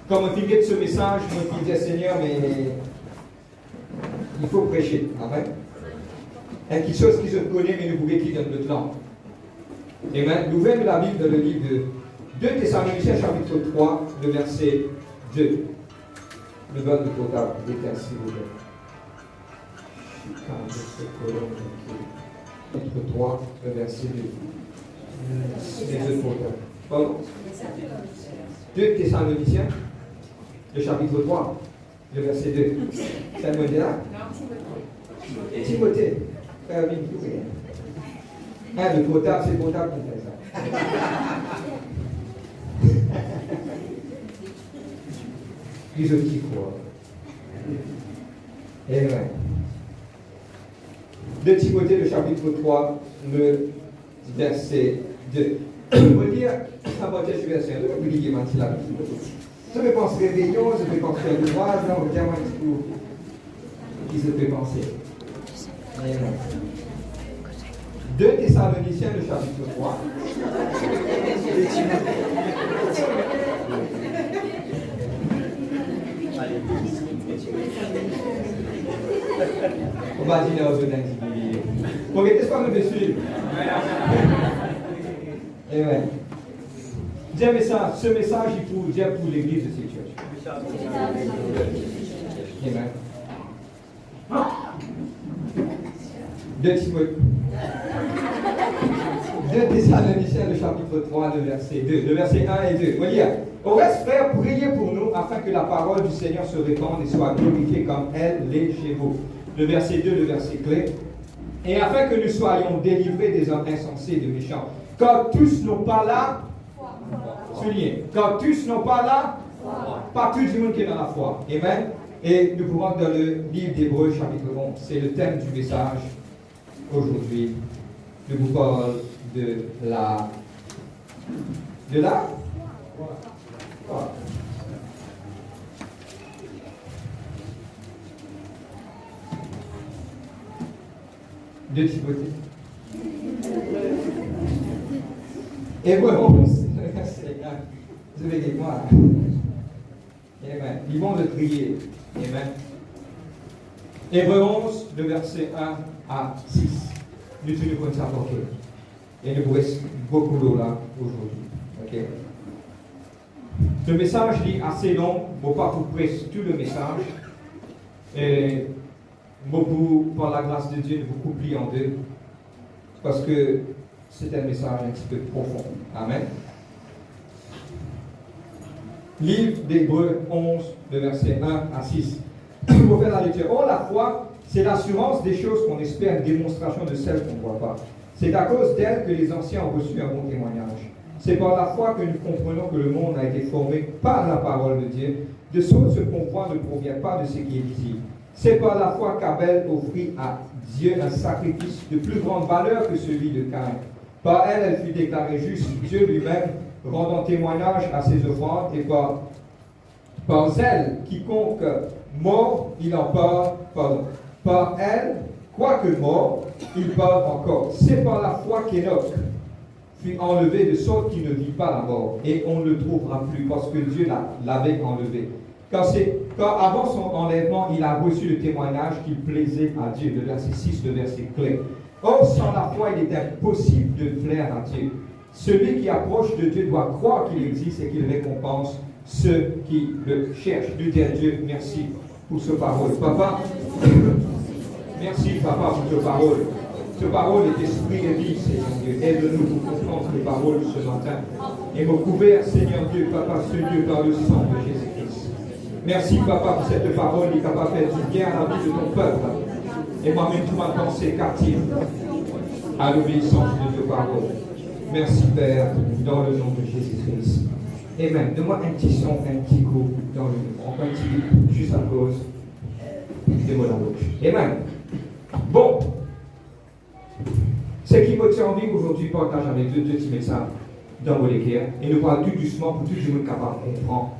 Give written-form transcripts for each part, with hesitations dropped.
Comme on finit de ce message, on dit Seigneur, mais il faut prêcher. Amen. Il y a quelque chose qui se connaît, mais nous pouvons écrire dans notre langue. Et maintenant, nous ouvrons la Bible dans le livre de 2 Thessaloniciens, chapitre 3, le verset 2. Le vote de portable est ainsi ouvert. Chapitre 3, le verset 2. Les deux portables. Pardon. 2 Thessaloniciens, le chapitre 3, le verset 2. C'est un modèle là? Non, Timothée. Frère Vinci. Le portable, c'est le portable qui fait ça. Plus de petits croix. Et ouais. De Timothée, le chapitre 3, le verset 2. Je veux dire, à partir du verset 2, vous lisez maintenant la Bible. Je me pense réveillon, je me pense faire le droit, là, on vient un petit peu qui se fait penser. 2 Thessaloniciens, le chapitre 3. On va dire aux autres individus. Pour qu'est-ce qu'on me suivre? Et ouais. Dis un message, ce message, il faut dire pour l'église de cette church. Amen. 2 Timothée. 2 Thessaloniciens, le chapitre 3, le verset 2. Le verset 1 et 2. On va lire. Au reste, frères, priez pour nous afin que la parole du Seigneur se répande et soit glorifiée comme elle l'est chez vous. Le verset 2, le verset clé. Et afin que nous soyons délivrés des hommes insensés et des méchants. Car tous n'ont pas la soulignez. Car tous n'ont pas la pas tout le monde qui est dans la foi. Amen. Et nous pouvons dans le livre d'Hébreux, chapitre 11. C'est le thème du message aujourd'hui. Je vous parle de la de Timothée. Hébreux 11, verset 1. Vous avez des mois. Amen. Ils vont le prier. Amen. Hébreux 11, le verset 1 à 6. Nous tenons comme ça pour eux. Et nous reste beaucoup d'eau là aujourd'hui. Ok? Le message est assez long. Je ne vais pas vous presser tout le message. Et beaucoup, par la grâce de Dieu, vous couper en deux. Parce que c'est un message un petit peu profond. Amen. Livre d'Hébreux 11, le verset 1 à 6. Pour faire la lecture. Oh, la foi, c'est l'assurance des choses qu'on espère, une démonstration de celles qu'on ne voit pas. C'est à cause d'elle que les anciens ont reçu un bon témoignage. C'est par la foi que nous comprenons que le monde a été formé par la parole de Dieu, de sorte que ce qu'on voit ne provient pas de ce qui est visible. C'est par la foi qu'Abel offrit à Dieu un sacrifice de plus grande valeur que celui de Caïn. Par elle, elle fut déclarée juste, Dieu lui-même rendant témoignage à ses offrandes, et par elle, quiconque mort, il en parle, pardon. Par elle, quoique mort, il parle encore. C'est par la foi qu'Enoch fut enlevé de sorte qu'il ne vit pas la mort, et on ne le trouvera plus, parce que Dieu l'avait enlevé. Car avant son enlèvement, il a reçu le témoignage qu'il plaisait à Dieu. Le verset 6, le verset clé. Or, sans la foi, il est impossible de plaire à Dieu. Celui qui approche de Dieu doit croire qu'il existe et qu'il récompense ceux qui le cherchent. Nous disons à Dieu, merci pour ce parole. Papa, merci, Papa, pour ce parole. Ce parole est esprit et vie, Seigneur Dieu. Aide-nous pour comprendre ces paroles ce matin. Et me couvert, Seigneur Dieu, Papa, ce Dieu, par le sang de Jésus-Christ. Merci, Papa, pour cette parole qui est capable de faire du bien à la vie de ton peuple. Et moi-même, tout ma pensée captive à l'obéissance de tes paroles. Merci, Père, dans le nom de Jésus-Christ. Amen. Donne-moi un petit son, un petit coup dans le nom. Un petit, juste à cause des mots dans la bouche. Amen. Bon. Ce qui me tient envie aujourd'hui, partage avec deux petits messages dans vos lectures. Et nous parlons tout doucement pour tout le monde capable de comprendre.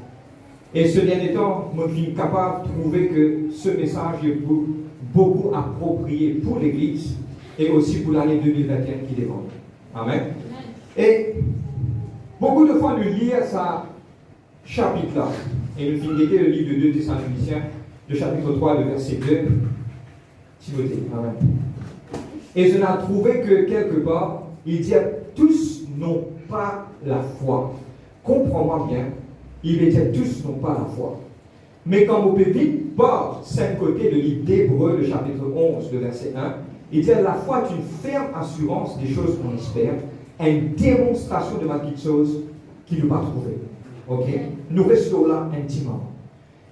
Et ce dernier temps, je suis capable de trouver que ce message est beaucoup approprié pour l'Église et aussi pour l'année 2021 qui démarre. Amen. Et beaucoup de fois, nous lisons ce chapitre-là. Et nous finissons le livre de 2 Thessaloniciens, le chapitre 3, le verset 2. Timothée. Amen. Et je n'ai trouvé que quelque part, il dit tous n'ont pas la foi. Comprends-moi bien, il dit tous n'ont pas la foi. Mais quand on peut vite par 5 côtés le livre d'Hébreux, le chapitre 11, le verset 1, il dit la foi est une ferme assurance des choses qu'on espère, une démonstration de ma petite chose qui ne pas trouver. Ok? Nous restons là intimement.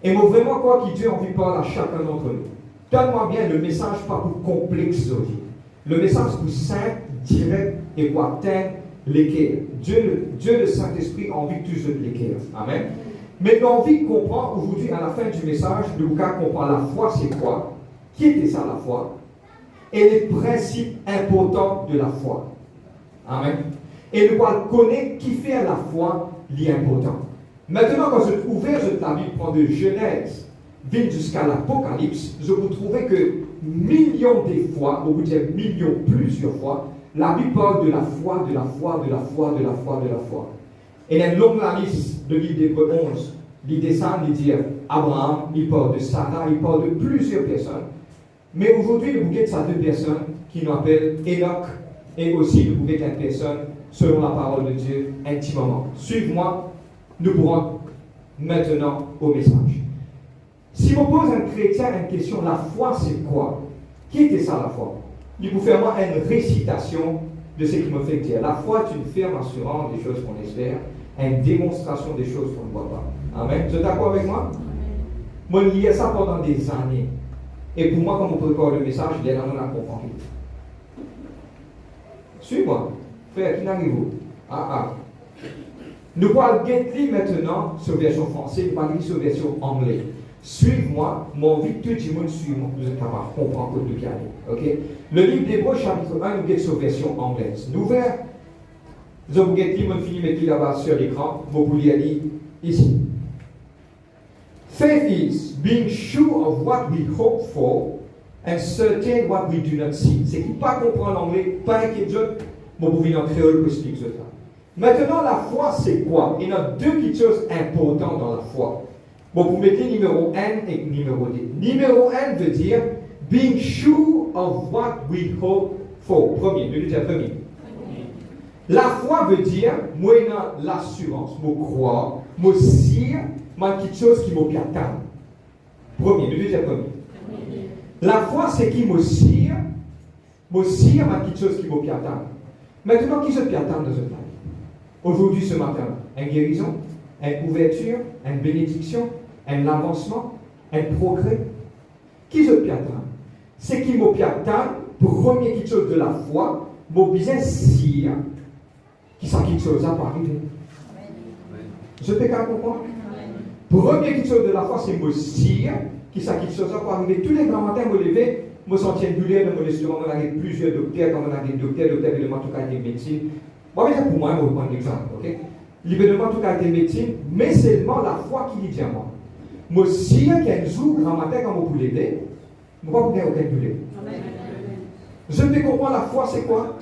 Et moi vraiment quoi que Dieu a envie de parler à chacun d'entre nous. Donne-moi bien le message pas pour complexe aujourd'hui. Le message pour simple, direct et pour atteindre l'équerre. Dieu le Saint-Esprit a envie de toujours l'équerre. Amen. Mais nous avons envie de comprendre aujourd'hui, à la fin du message, de vous comprendre la foi, c'est quoi? Qui était ça la foi? Et les principes importants de la foi. Amen. Et nous allons connaître qui fait la foi l'important. Maintenant, quand je trouve la Bible, prend de Genèse, vient jusqu'à l'Apocalypse, je vous trouvais que millions de fois, on vous dit millions, plusieurs fois, la Bible parle de la foi, de la foi, de la foi, de la foi, de la foi. Et dans une longue liste de livre d'Hébreux 11, il descend, il dit Abraham, il parle de Sarah, il parle de plusieurs personnes. Mais aujourd'hui, nous avons ces 2 personnes qui nous appellent Enoch et aussi nous avons une personne selon la parole de Dieu intimement. Suive-moi, nous pourrons maintenant au message. Si on pose un chrétien une question, la foi c'est quoi? Qui était ça la foi? Il vous fait moi une récitation de ce qui me fait dire. La foi est une ferme assurance des choses qu'on espère, une démonstration des choses qu'on ne voit pas. Amen. Vous êtes d'accord avec moi? Moi, je lisais ça pendant des années. Et pour moi, comme on prépare le message, il y a dans la comprendre. Suis-moi. Frère, qui n'arrive-vous? Nous allons lire maintenant sur version française, nous allons lire sur version anglaise. Suive-moi, mon envie que tout le monde suive, vous êtes capable de comprendre tout ce qui arrive. Ok? Le livre d'Hébreux, chapitre 1, nous sommes sur version anglaise. Nous verrons, je vous dis, je finis de mettre là-bas sur l'écran, vous pouvez lire ici. Faith is being sure of what we hope for and certain what we do not see. C'est qui ne pas comprendre l'anglais, pas inquiétude, mais vous pouvez en créole pour expliquer ça. Maintenant, la foi, c'est quoi? Il y a 2 petites choses importantes dans la foi. Bon, vous mettez numéro 1 et numéro 2. Numéro 1 veut dire being sure of what we hope for. Premier, nous disons premier. La foi veut dire, moi, j'ai l'assurance, moi, croire, moi, sire, moi, quelque chose qui m'a atteint. Premier, nous disons premier. La foi, c'est qui me sire, moi, quelque chose qui m'a atteint. Maintenant, qui se peut attendre dans cette vie? Aujourd'hui, ce matin, une guérison, une ouverture, une bénédiction, un avancement, un progrès. Qui se peut attendre? C'est qui m'a atteint, premier quelque chose de la foi, m'a besoin sire, qui ça quelque chose à pas arriver. Je peux pas comprendre? Premier quelque chose de la foi, c'est me sire, qui ça quelque chose à pas arriver. Tous les grands matins, me lever, me sentir douleur dans mon estomac, on a plusieurs docteurs, comme on a des docteurs de tout cas des médecines. Moi, mais pour moi, je vais prendre l'exemple, ok? Libération tout cas des médecines, mais seulement la foi qui dit à moi. Moi, si un jour, grand matin, quand vous pouvez lever, je ne vais pas vous donner aucun douleur. Je peux comprendre la foi, c'est quoi?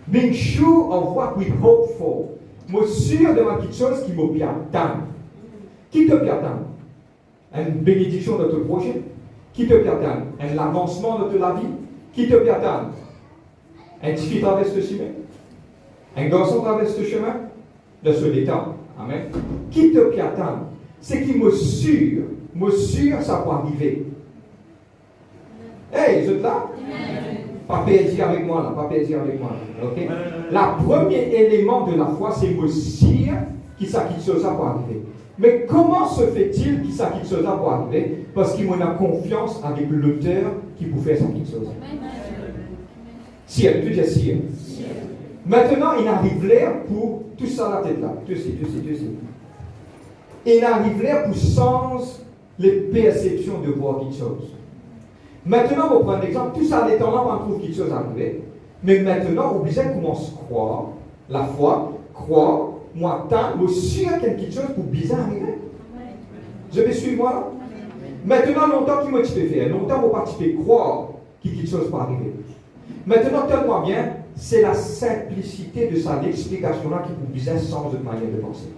Being sure of what we hope for. Moi, sûr de ma petite chose qui me peut attendre. Qui te peut attendre? Une bénédiction de ton projet. Qui te peut attendre? Un avancement de la vie. Qui te peut attendre? Un petit fille traverse ce chemin. Un garçon traverse ce chemin. De ce l'état. Amen. Qui te peut attendre? C'est qui me sûr, ça va arriver. Hey, vous êtes là? Pas perdu avec moi là, pas perdu avec moi. Okay? La premier élément de la foi, c'est me sûr qui ça quelque chose va arriver. Mais comment se fait-il qu'il ça quelque chose va arriver? Parce qu'il a confiance avec l'auteur qui peut faire ça quelque chose. Si elle peut dire si. Maintenant, il arrive l'air pour tout ça la tête là. Tout ci. Il arrive l'air pour sens les perceptions de voir quelque chose. Maintenant, on va prendre l'exemple. Tout ça, les temps-là, on trouve quelque chose arriver. Mais maintenant, obligé de commencer à croire. La foi, croire, moi, tant, moi, sûr qu'il y a quelque chose pour bizarre arriver. Je vais suivre moi là. Maintenant, longtemps, qui m'a fait faire? Longtemps, on va participer croire qu'il y a quelque chose va arriver. Maintenant, tellement bien, c'est la simplicité de ça, l'explication là qui vous bizarre sans de manière de penser.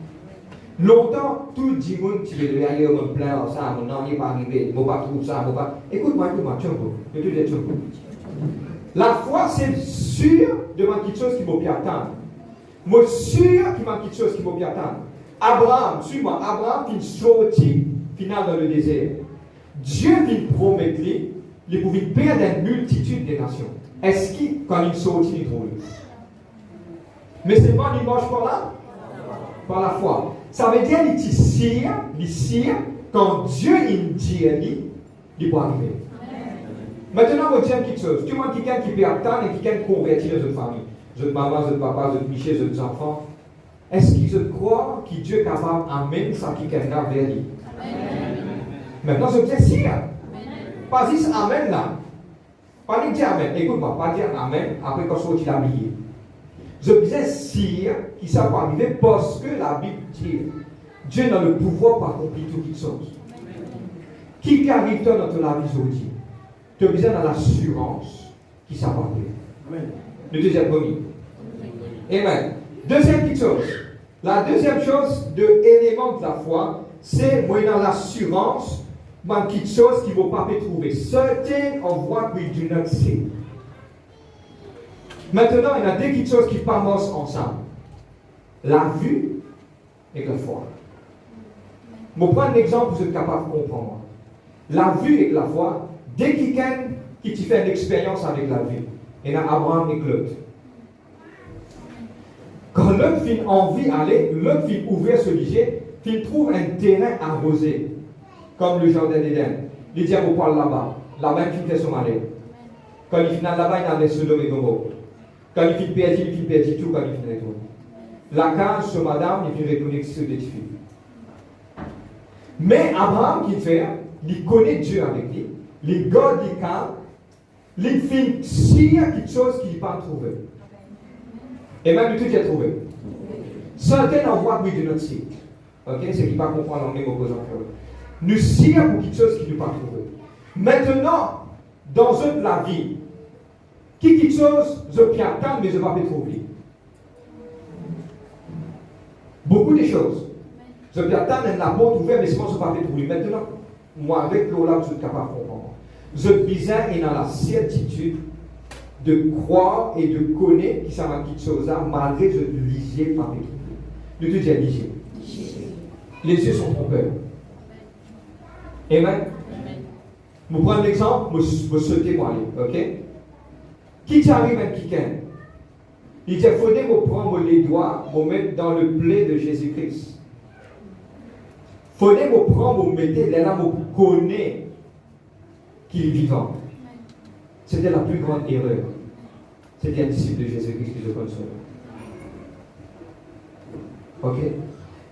Longtemps, tout le monde, tu veux aller me plaindre, ça, mon nom n'est pas arrivé, je ne pas trouver ça, pas. Écoute-moi, tiens, je te dis, la foi, c'est sûr de quelque chose qui m'a pu attendre. Moi, sûr qu'il m'a quelque chose qui m'a pu attendre. Abraham, suis-moi, Abraham qui sortit, final dans le désert. Dieu lui promet, il pouvait perdre une multitude de nations. Est-ce qu'il, quand il sortit, il trouve? Mais c'est pas il marche par là? Par la foi. Ça veut dire qu'il sire, quand Dieu il dit, il peut arriver. Maintenant, on va dire quelque chose. Tu vois quelqu'un qui peut attendre et quelqu'un qui convertit dans une famille. Votre maman, votre papa, votre Michel, votre enfant. Est-ce qu'ils croient que Dieu est capable d'amener ça qui quelqu'un vers lui? Maintenant, je dis si. Pas dire Amen là. Pas dire Amen. Écoute-moi, pas dire Amen après qu'on soit habillé. Je disais si qui ça peut arriver parce que la Bible dit Dieu a le pouvoir pour accomplir toutes choses. Qui arrive dans la vie aujourd'hui? Tu as besoin de l'assurance qui ça va arriver. Le deuxième premier. Amen. Deuxième petite chose. La deuxième chose de l'élément de la foi, c'est moi dans l'assurance, une petite chose qui ne va pas trouver. Certain of what we do not see. Maintenant, il y a deux petites choses qui passent ensemble. La vue et la foi. Je vais prendre un exemple pour que vous êtes capable de comprendre. La vue et la foi, dès quelqu'un qui te fait une expérience avec la vue, il y a Abraham et Lot. Quand l'autre fin envie d'aller, l'autre fin ouvert ce lycée, il trouve un terrain arrosé, comme le jardin d'Éden. Il dit à vous parle là-bas, là-bas il fait son malheur. Quand il finit là-bas, il a des Sodome et Gomorrhe. Quand il fait perdre tout quand il finit retourner. La case sur madame, il fait retourner sur des filles. Mais Abraham, qui fait, il connaît Dieu avec lui, il garde les cas, il fait s'il y a quelque chose qu'il n'a pas trouvé. Et même tout il a trouvé. Certains en voient, oui, de notre site. Ok? C'est qu'il ne pas comprendre l'anglais opposant. Nous sire pour quelque chose qu'il n'a pas trouvé. Maintenant, dans la vie, quelque chose, je peux attendre, mais je ne vais pas trouver. Beaucoup de choses. Je peux attendre la porte ouverte, mais sinon je ne vais pas trouver. Maintenant, moi, avec l'eau-là, je suis capable de comprendre. Je besoin et dans la certitude de croire et de connaître qui ça m'a quelque chose là, malgré que je ne lisais pas mes trucs. Le Dieu est lié. Les yeux sont trompeurs. Amen. Je prends l'exemple, je souhaite moi aller, ok? Qui t'arrive à quelqu'un? Il dit, il faudrait me prendre les doigts, me mettre dans le blé de Jésus-Christ. Il faudrait me prendre, me mettre, là, me connaître qu'il est vivant. C'était la plus grande erreur. C'était un disciple de Jésus-Christ qui je connaissais. Ok?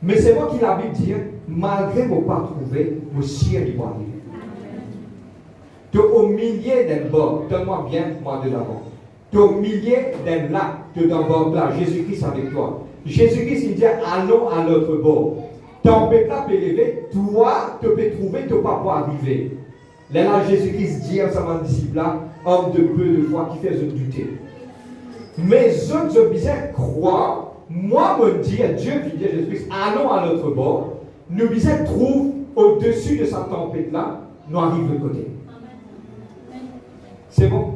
Mais c'est moi qui la Bible dit, malgré ne pas trouver, mon ciel est arrivé. Tu es au milieu d'un bord, donne-moi bien, moi de l'avant. Tu es au milieu d'un lac, tu es dans le bord là, Jésus-Christ avec toi. Jésus-Christ, il dit, allons à l'autre bord. Ton peuple peut lever, toi, tu peux trouver, tu ne peux pas arriver. Là, Jésus-Christ dit à son disciple là, homme de peu de foi qui fait douter. Mais autres, je besoin croire, moi, me dire, Dieu qui dit à Jésus-Christ, allons à l'autre bord, nous besoin trouver au-dessus de cette tempête-là, nous arrivons de côté. C'est bon?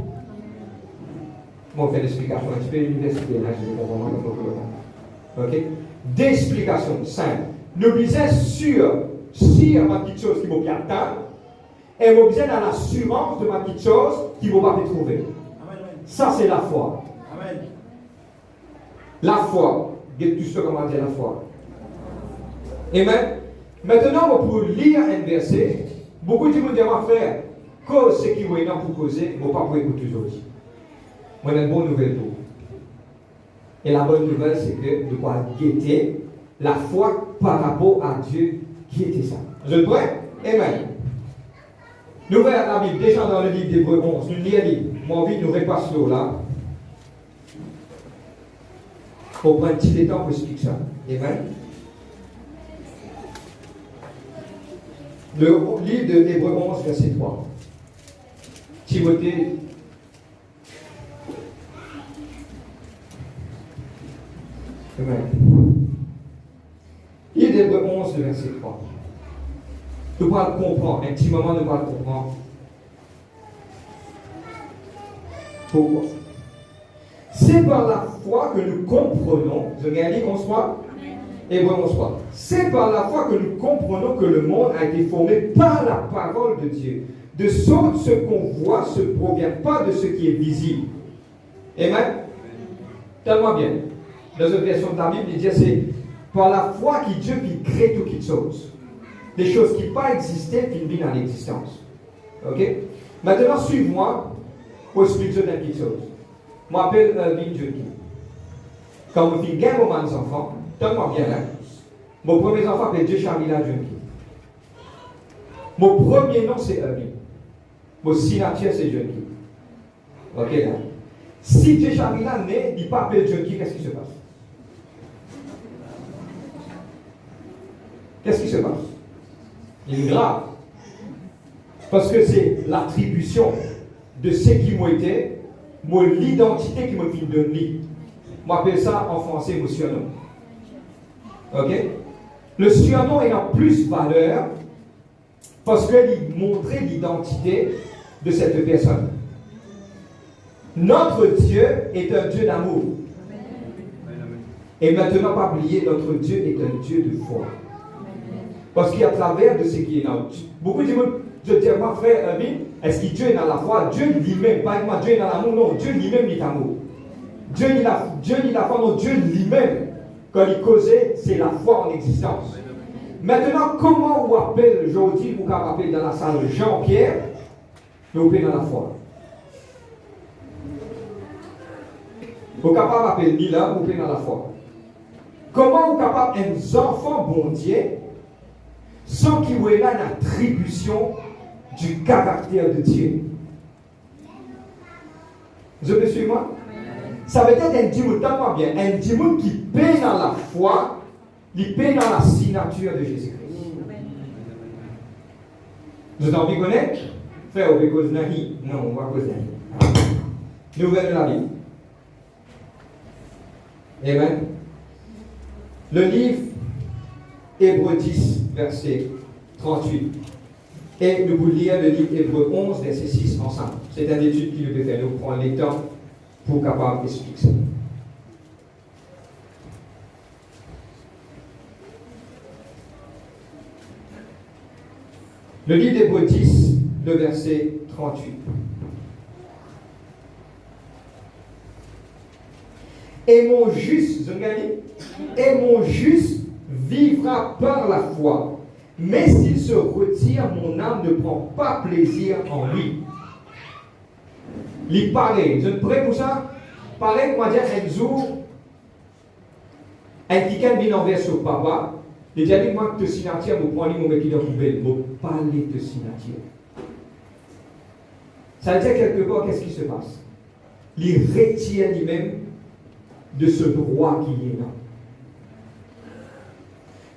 Bon, on fait l'explication un petit peu universitaire, là, je vais comprendre comment. Ok? D'explication simple. Nous besoin sûr, si il y a une petite chose qui m'a bien attendre, et nous besoin dans l'assurance de ma petite chose qui ne va pas me trouver. Amen. Ça, c'est la foi. Amen. La foi. Tu sais comment dire la foi. Amen. Maintenant, pour lire un verset, beaucoup de gens disent, mon frère, cause ce qui est là pour causer, ne pas pour écouter les autres. Moi, j'ai une bonne nouvelle pour vous. Et la bonne nouvelle, c'est que nous devons guetter la foi par rapport à Dieu qui était ça. Vous êtes prêts? Amen. Nous voyons la Bible, déjà dans le livre d'Hébreux 11, nous lisons, moi envie de nous repasser là. Pour prendre un petit temps pour expliquer ça. Amen. Le livre de Hébreux 11, verset 3. Timothée. Amen. Livre d'Hébreux le verset 3. Nous pourrons le comprendre, un petit moment, nous pourrons le comprendre. Pourquoi? C'est par la foi que nous comprenons, vous avez dit qu'on soit? Hébreu 11:3. C'est par la foi que nous comprenons que le monde a été formé par la parole de Dieu. De sorte ce qu'on voit ne provient pas de ce qui est visible. Amen? Tellement bien. Dans une version de la Bible, il dit c'est par la foi qui Dieu qui crée toutes choses. Des choses qui n'ont pas existé, qui viennent à l'existence. Ok? Maintenant, suive-moi pour expliquer une petite chose. Je m'appelle Vin Junki. Quand je suis gain aux enfants, tellement bien là. Mon premier enfant s'appelle Jeshamila Junki. Mon premier nom c'est Ernie. Mon signature c'est Junki. Ok là. Si Jeshamila naît, il ne pas appelé Junki, qu'est-ce qui se passe? Qu'est-ce qui se passe? Il est grave. Parce que c'est l'attribution de ce qui m'a été, l'identité qui m'a fait donner. On appelle ça en français mon surnom. Ok? Le surnom est en plus valeur parce qu'il montrait l'identité de cette personne. Notre Dieu est un Dieu d'amour. Et maintenant, pas oublier, notre Dieu est un Dieu de foi. Parce qu'à travers de ce qui est là, beaucoup de gens, je dis à mon frère Amin, est-ce que Dieu est dans la foi? Dieu lui-même, pas moi, Dieu est dans l'amour, non, Dieu lui-même est amour. Dieu n'est la foi, non, Dieu lui-même, quand il causait, c'est la foi en existence. Maintenant, comment vous appelez aujourd'hui, vous appelez dans la salle Jean-Pierre, mais vous appelez dans la foi? Vous êtes capable d'appeler Mila, vous appelez dans la foi. Comment vous êtes capable d'être un enfant bon Dieu sans qu'il y ait une attribution du caractère de Dieu? Vous me suivez moi? Ça veut dire un dimoun tellement bien, un dimoun qui paie dans la foi, il paie dans la signature de Jésus-Christ. Vous avez envie de connaître? Frère, vous cause nahi? Non, on va cause nahi. Nouvelle de la Bible. Amen. Le livre Hébreu 10, verset 38. Et nous vous lire le livre Hébreu 11, verset 6 ensemble. C'est une étude qui nous peut faire. Nous prenons les temps pour capable d'expliquer ça. Le livre d'Hébreu 10, le verset 38. Et mon juste, vivra par la foi. Mais s'il se retire, mon âme ne prend pas plaisir en lui. Il paraît, je ne prêt pour ça? Pareil, comment dire, un jour, un quelqu'un vient envers son papa, il dit, moi, que te signature, vous prenez mon mec qui est poubelle, vous parlez de signature. Ça veut dire quelque part, qu'est-ce qui se passe? Il retire lui-même de ce droit qui est là.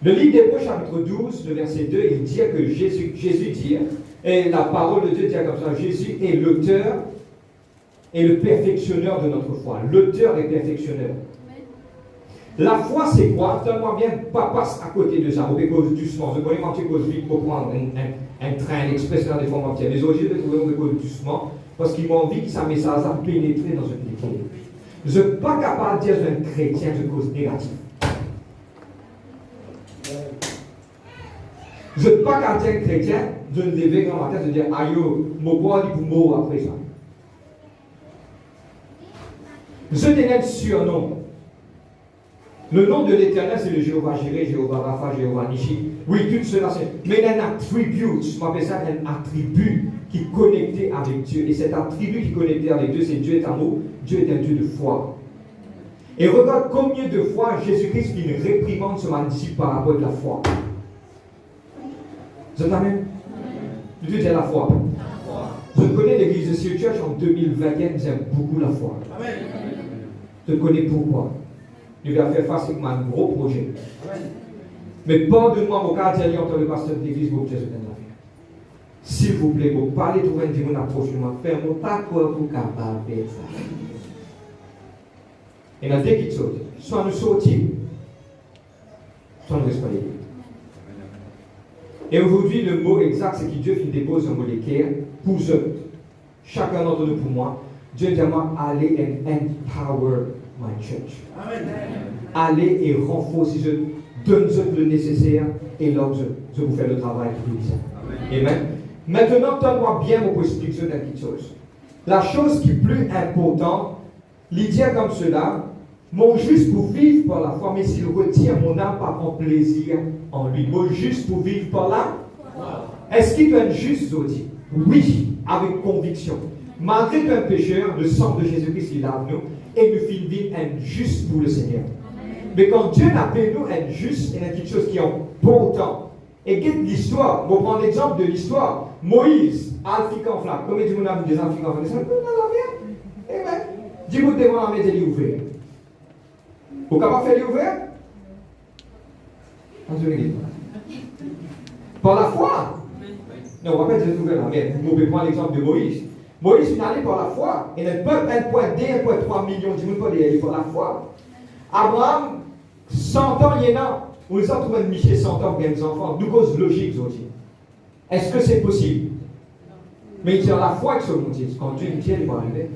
Le livre d'Hébreux, chapitre 12, le verset 2, il dit que Jésus dit, et la parole de Dieu dit comme ça, Jésus est l'auteur et le perfectionneur de notre foi. L'auteur et perfectionneur. La foi, c'est quoi? Tellement bien, pas passe à côté de ça. On peut cause doucement. Je connais quand tu causes vite pour prendre un train, l'express dans des formes entières. Les origines de trouver, on peut cause doucement, parce qu'ils m'ont envie que ça message a pénétré dans une équipe. Je ne suis pas capable de dire que un chrétien, je cause négatif. Je ne suis pas capable de dire un chrétien, je ne lever dans ma tête, je dis, aïe, mon bois dit pour mourir après ça. Je tenais un surnom. Le nom de l'Éternel, c'est le Jéhovah Jireh, Jéhovah Rapha, Jéhovah Nishi. Oui, tout cela, c'est. Mais il y a un attribut, je m'appelle ça un attribut qui est connecté avec Dieu. Et cet attribut qui est connecté avec Dieu, c'est Dieu est amour, Dieu est un Dieu de foi. Et regarde combien de fois Jésus-Christ fit une réprimande sur ma disciple par rapport à la foi. Vous êtes la même? Dieu dit la foi. Je connais l'église de Sea Church en 2021, j'aime beaucoup la foi. Amen. Je connais pourquoi. Je vais faire face à un gros projet. Amen. Mais pardonne-moi, mon quartier, en tant que pasteur de l'église, vous Jésus de s'il vous plaît, vous parlez tout le monde, vous approchez moi, faites-moi pas quoi pour capable de faire ça. Et dans deux petites choses, soit nous sortir, soit nous restons. Et aujourd'hui, le mot exact, c'est que Dieu dépose un mot d'équerre pour eux. Chacun d'entre nous, pour moi. Dieu dit à moi, allez and empower my church. Amen. Allez et renforcez, donne-eux le nécessaire et là, je vous fais le travail pour vous. Amen. Maintenant, donne-moi bien mon explication de quelque chose. La chose qui est plus importante, l'idée comme cela, mon juste pour vivre par la foi, mais s'il retient mon âme pas prendre plaisir en lui. Mon juste pour vivre par là. Est-ce qu'il doit être juste aujourd'hui? Oui, avec conviction. Malgré qu'un pécheur, le sang de Jésus-Christ, il lave nous, et nous finissons vivre juste pour le Seigneur. Mais quand Dieu appelle nous être juste, il y a quelque chose qui est important. Et quitte l'histoire, on prend l'exemple de l'histoire. Moïse, Africain flamme. Combien de gens ont des Africains flamme? C'est un peu dans la mer. Amen. Dis-moi devant la mer, il est ouvert. Vous pouvez pas faire l'ouvert? Par la foi. Non, on va pas dire ouvert la mer. Vous pouvez prendre l'exemple de Moïse. Moïse est allé par la foi. Et le peuple 1,2, 1,3 millions de gens aller par la foi. Abraham, 100 ans, il y en a. On les a trouvés de Michel 100 ans pour des enfants. Nous cause logique aussi. Est-ce que c'est possible? Mais il y a la foi que ce monde dit. Quand Dieu dit, il va arriver.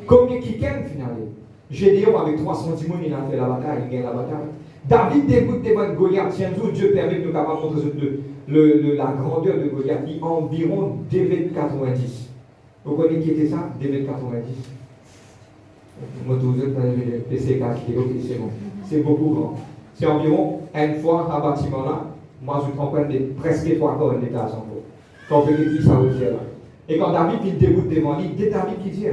Combien qui gagne finalement? Gédéon avec 310 000, il a fait la bataille, il gagne la bataille. David débute devant Goliath. Tiens, Dieu permet de nous montrer la grandeur de Goliath. Il a environ 2,90 m. Vous connaissez qui était ça? 2,90 m. Moi, tout le monde, le PC4, ok, c'est bon. C'est beaucoup grand. C'est environ une fois un bâtiment là. Moi, je comprends presque 3 corps d'état en gros. Quand on peut dire ça au ciel là. Et quand David il débute devant lui, c'est David qui dit.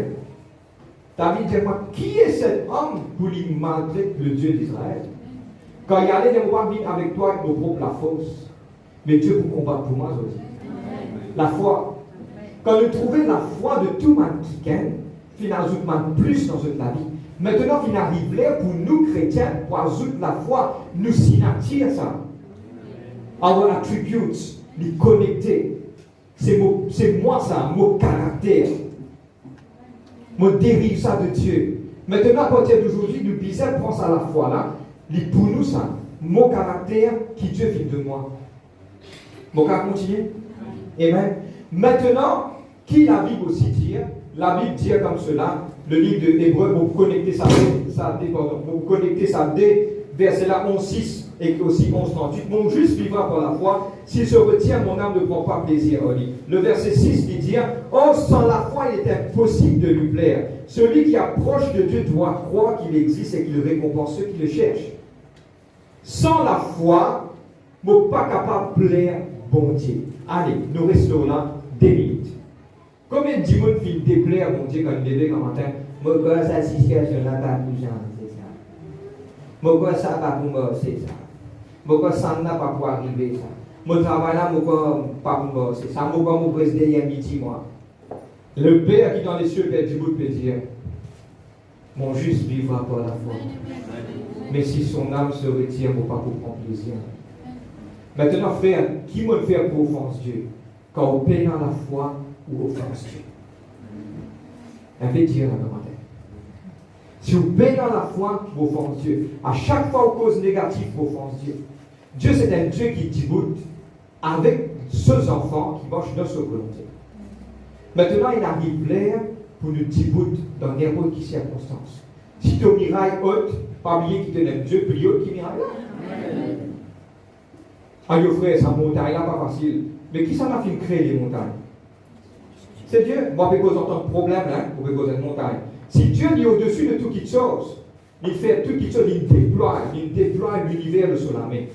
David dit moi, qui est cet homme pour lui maltraiter le Dieu d'Israël? Quand il allait, il va venir avec toi avec nos propres la force. Mais Dieu vous combat pour moi aussi. La foi. Quand nous trouvons la foi de tout le monde qui gagne, finalement plus dans notre vie. Maintenant, il arrive là pour nous chrétiens, pour ajouter la foi, nous signature ça. Our attributes, les connecter. C'est moi ça, mon caractère. Moi dérive ça de Dieu. Maintenant, à partir d'aujourd'hui, nous bisons prendre ça à la foi là. Pour nous ça, mon caractère qui Dieu fait de moi. Mon cas continue. Amen. Maintenant, qui la Bible aussi dit? La Bible dit comme cela, le livre de Hébreux, vous connectez ça, vous connectez ça dès verset là 11:6 et aussi 11:38. Mon juste vivra par la foi, s'il se retient, mon âme ne prend pas plaisir en lui. Le verset 6 qui dit, oh, sans la foi, il est impossible de lui plaire. Celui qui approche de Dieu doit croire qu'il existe et qu'il récompense ceux qui le cherchent. Sans la foi, je ne suis pas capable de plaire bon Dieu. Allez, nous restons là 2 minutes. Combien de gens filent déplaire mon Dieu quand il lève le matin? Moi, quoi, ça, situation-là, pas pour ça, c'est ça. Moi, quoi, ça, pas pour moi, c'est ça. Moi, quoi, ça n'a pas pour arriver, ça. Mon travail là, moi, quoi, pas pour moi, c'est ça. Moi, quoi, mon président, il y a midi, moi. Le Père qui est dans les cieux, Père du bout, peut dire, mon juste vivra par la foi. Mais si son âme se retire, il ne pas pour prendre plaisir. Maintenant, frère, qui me fait pour offense Dieu? Quand on paie dans la foi, ou offense Dieu. Un peu dire dans le matin. Si vous payez dans la foi, vous offensez Dieu. À chaque fois, vous cause négative, vous offensez Dieu. Dieu, c'est un Dieu qui déboute avec ses enfants qui marchent dans sa volonté. Maintenant, il arrive l'air pour nous débouter dans n'importe quelle circonstance. Si tu as une miraille haute, pas oublier qu'il te donne Dieu plus haut qui miraille là. Aïe, frère, sa montagne là, pas facile. Mais qui ça m'a fait créer les montagnes? C'est Dieu. Moi, je peux causer un problème, hein, pour causer une montagne. Si Dieu est au-dessus de tout qui chose, il fait tout qui chose, il déploie l'univers de son armée.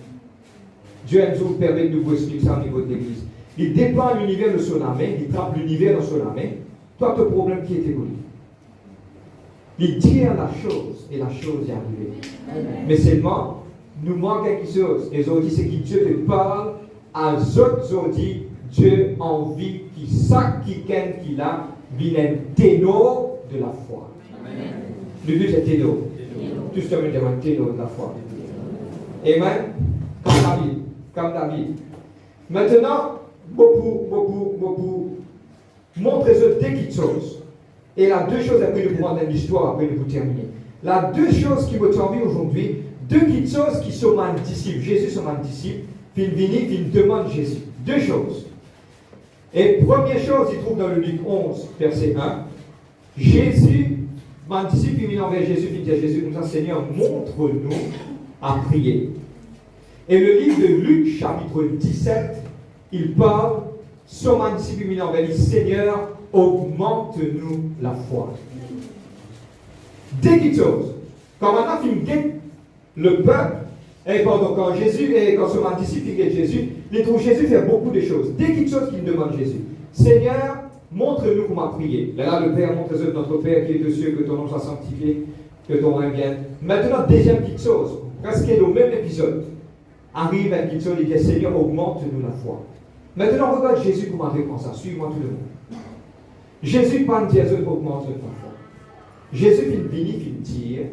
Dieu nous permet de vous expliquer ça au niveau de l'église. Il déploie l'univers de son armée, il trappe l'univers dans son armée. Toi, ton problème qui est évolué. Il dit la chose, et la chose est arrivée. Mais seulement, nous manque quelque chose. Et aujourd'hui, c'est que Dieu te parle à d'autres aujourd'hui. Dieu a envie qu'il sache qu'il a un ténor de la foi. Amen. Le but c'est ténor. Tout ce que je demande, ténor de la foi. Amen. Comme David. Maintenant, beaucoup montrer ce deux petites choses. Et la deux choses après nous prendre dans l'histoire, après nous terminer. La deux choses qui me tombent aujourd'hui, deux petites choses qui sont un disciple. Jésus est un disciple. puis il vient, puis il demande Jésus. Deux choses. Et première chose, il trouve dans le Luc 11, verset 1, Jésus, mon disciple, il vient envers Jésus, il dit à Jésus, comme ça, Seigneur, montre-nous à prier. Et le livre de Luc, chapitre 17, il parle, son disciple, il vient envers lui, Seigneur, augmente-nous la foi. Dès qu'il chose, quand maintenant il guette le peuple, et quand Jésus et quand son disciple guette Jésus, il trouve Jésus faire beaucoup de choses. Dès qu'il chose qu'il demande Jésus, Seigneur, montre-nous comment prier. Là, le Père montre notre Père qui est aux cieux, que ton nom soit sanctifié, que ton règne vienne. Maintenant, deuxième petite chose, presque au même épisode, arrive un petit chose, il dit Seigneur, augmente-nous la foi. Maintenant, regarde Jésus comment répond ça. Suivez-moi tout le monde. Jésus parle de Jésus augmente la foi. Jésus finit dire,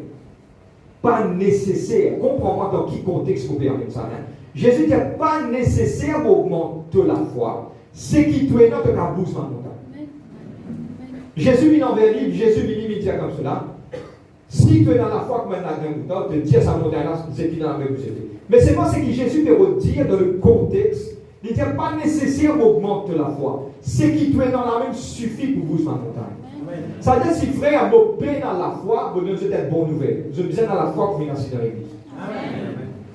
pas nécessaire, comprends-moi dans quel contexte vous permettez ça. Hein? Jésus dit, pas nécessaire d'augmenter la foi, c'est qui tu es dans ta bouche dans la montagne. Jésus vient envers lui, Jésus vient dire comme cela, si tu es dans la foi comme un agneau, te dire sa montagne là, c'est qui dans la même bouche. Mais c'est pas ce que Jésus veut dire dans le contexte, il dit, pas nécessaire d'augmenter la foi, c'est qui tu es dans la même suffit pour vous dans la montagne. Ça veut dire si frère me paie dans la foi, vous devez être bonne nouvelle. Je besoin dans la foi pour venir dans l'église.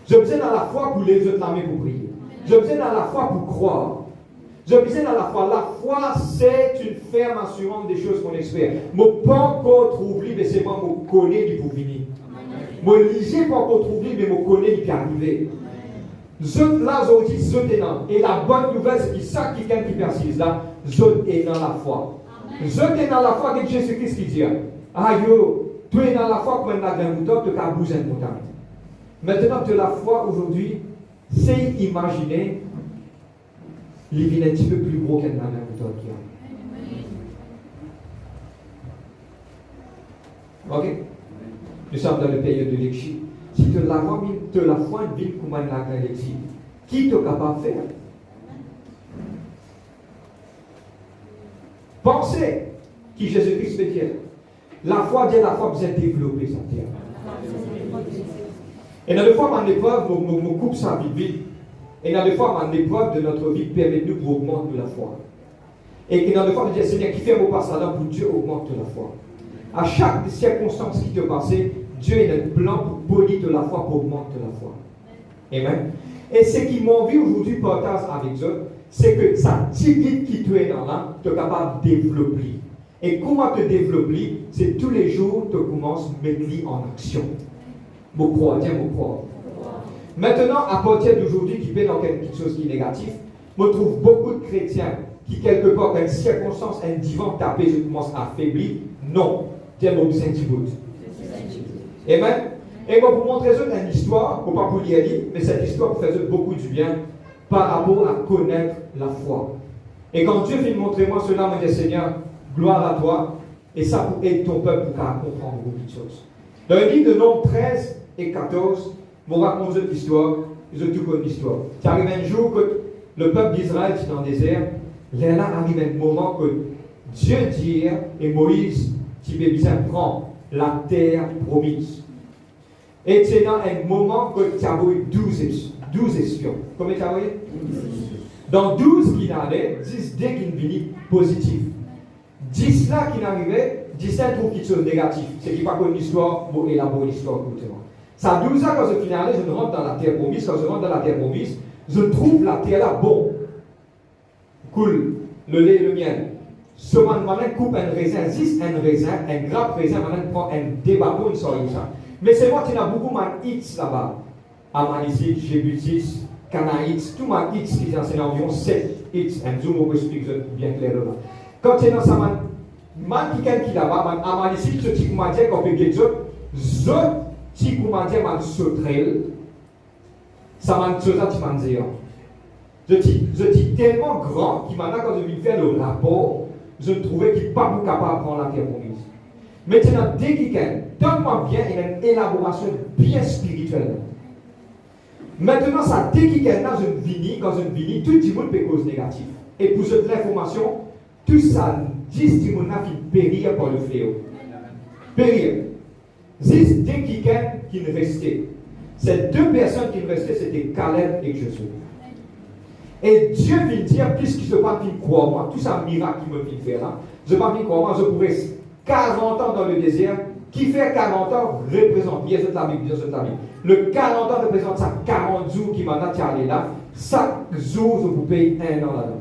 Je besoin dans la foi pour les autres l'armée pour prier. Je besoin dans la foi pour croire. Je besoin dans la foi. La foi, c'est une ferme assurance des choses qu'on espère. Je ne peux pas encore trouver, mais c'est moi qui connais du pour venir. Je ne lisais pas encore trouver, mais je connais du qui arriver. Je là, aujourd'hui, je suis dans. Et la bonne nouvelle, c'est que ça, quelqu'un qui persiste là, je suis dans la foi. Je suis dans la foi avec Jésus-Christ qui dit, ah yo, tu es dans la foi comme un agneau, tu as bougé un montagne. Maintenant, de la foi aujourd'hui, c'est imaginer, il vient un petit peu plus gros qu'un agneau qui a. Ok? Nous sommes dans le période de l'exil. Si tu as la foi vient comme un agneau, qui est capable de faire? Pensez qui Jésus-Christ fait dire. La foi, Dieu, la foi, vous êtes développé, ça tient. Et dans les fois, mon épreuve, nous coupe sa vie. Et dans les fois, mon épreuve de notre vie permet nous pour augmenter la foi. Et dans les fois, nous disons, Seigneur, qui fait vos passages là pour Dieu augmente la foi. À chaque circonstance qui te passe, Dieu a un plan pour polir de la foi, pour augmenter la foi. Amen. Et ce qui m'a envie aujourd'hui partage avec eux, c'est que ça divine qui tu es dans là, tu es capable de développer. Et comment te développer, c'est tous les jours, tu commences à mettre en action. Mon croix, tiens, mon croix. Maintenant, à partir d'aujourd'hui, qui fait dans quelque chose qui est négatif, je trouve beaucoup de chrétiens qui, quelque part, dans une circonstance, un divan tapé, je commence à affaiblir. Non, tiens, mon petit bout. Amen. Et moi, pour montrer ça une histoire, pour pas vous lire, mais cette histoire fait beaucoup du bien par rapport à connaître la foi. Et quand Dieu vient montrer moi cela, moi je dis Seigneur, gloire à toi, et ça pour aider ton peuple pour comprendre beaucoup de choses. Dans le livre de Nombres 13 et 14, on raconte cette histoire, ils ont tout connu l'histoire. Ça arrive un jour que le peuple d'Israël est dans le désert, là arrive un moment que Dieu dit, et Moïse, qui peut bien prendre la terre promise. Et c'est dans un moment que tu as eu 12 espions. Combien tu as eu? Dans 12 qui n'allaient, 10 dès qu'ils venaient positifs. 10 là qui n'arrivaient, 10 là trouvent quelque chose de négatif. C'est qui pas connu l'histoire, pour élaborer l'histoire correctement. Ça 12 là, quand je finis je rentre dans la terre promise. Quand je rentre dans la terre promise, je trouve la terre là bon. Cool. Le lait et le miel. Seulement, maintenant, coupe un raisin, 10 un raisin, un grappe raisin, maintenant, prend un débat pour une soirée. Mais c'est moi qui a beaucoup de hits là-bas. Amalicites, Jébusites, Canaïtes, tout ma hits qui c'est environ 7 hits. Un zoom vous explique bien clair là. Quand tu es dans ça, man qui là-bas, man Amalicites, ce qui m'a dit qu'on peut dire, ce qui m'a dit, man sauterelle, ça m'a dit, ça dit, je dis tellement grand qu'il m'a dit quand je vais faire le rapport, je trouvais qu'il n'est pas capable de prendre la terre promise. Maintenant, dès qu'il gagne, donne-moi bien une élaboration bien spirituelle. Maintenant, ça, dès qu'il gagne, quand je finis, tout le monde peut cause négative. Et pour cette information, tout ça, 10 personnes qui périr par le fléau. Périr. 10 dès qu'il gagne, qui ne restait. Ces 2 personnes qui restaient, c'était Caleb et Josué. Et Dieu vient dire, puisqu'il ne se pas croire moi, tout ça miracle qu'il me fait faire là, je ne pas croire moi, je pourrais 40 ans dans le désert. Qui fait 40 ans représente, bien sûr la Bible, bien sûr la Bible. Le 40 ans représente ça 40 jours qui m'a allé là. Chaque jour, je vous paye 1 an là-dedans.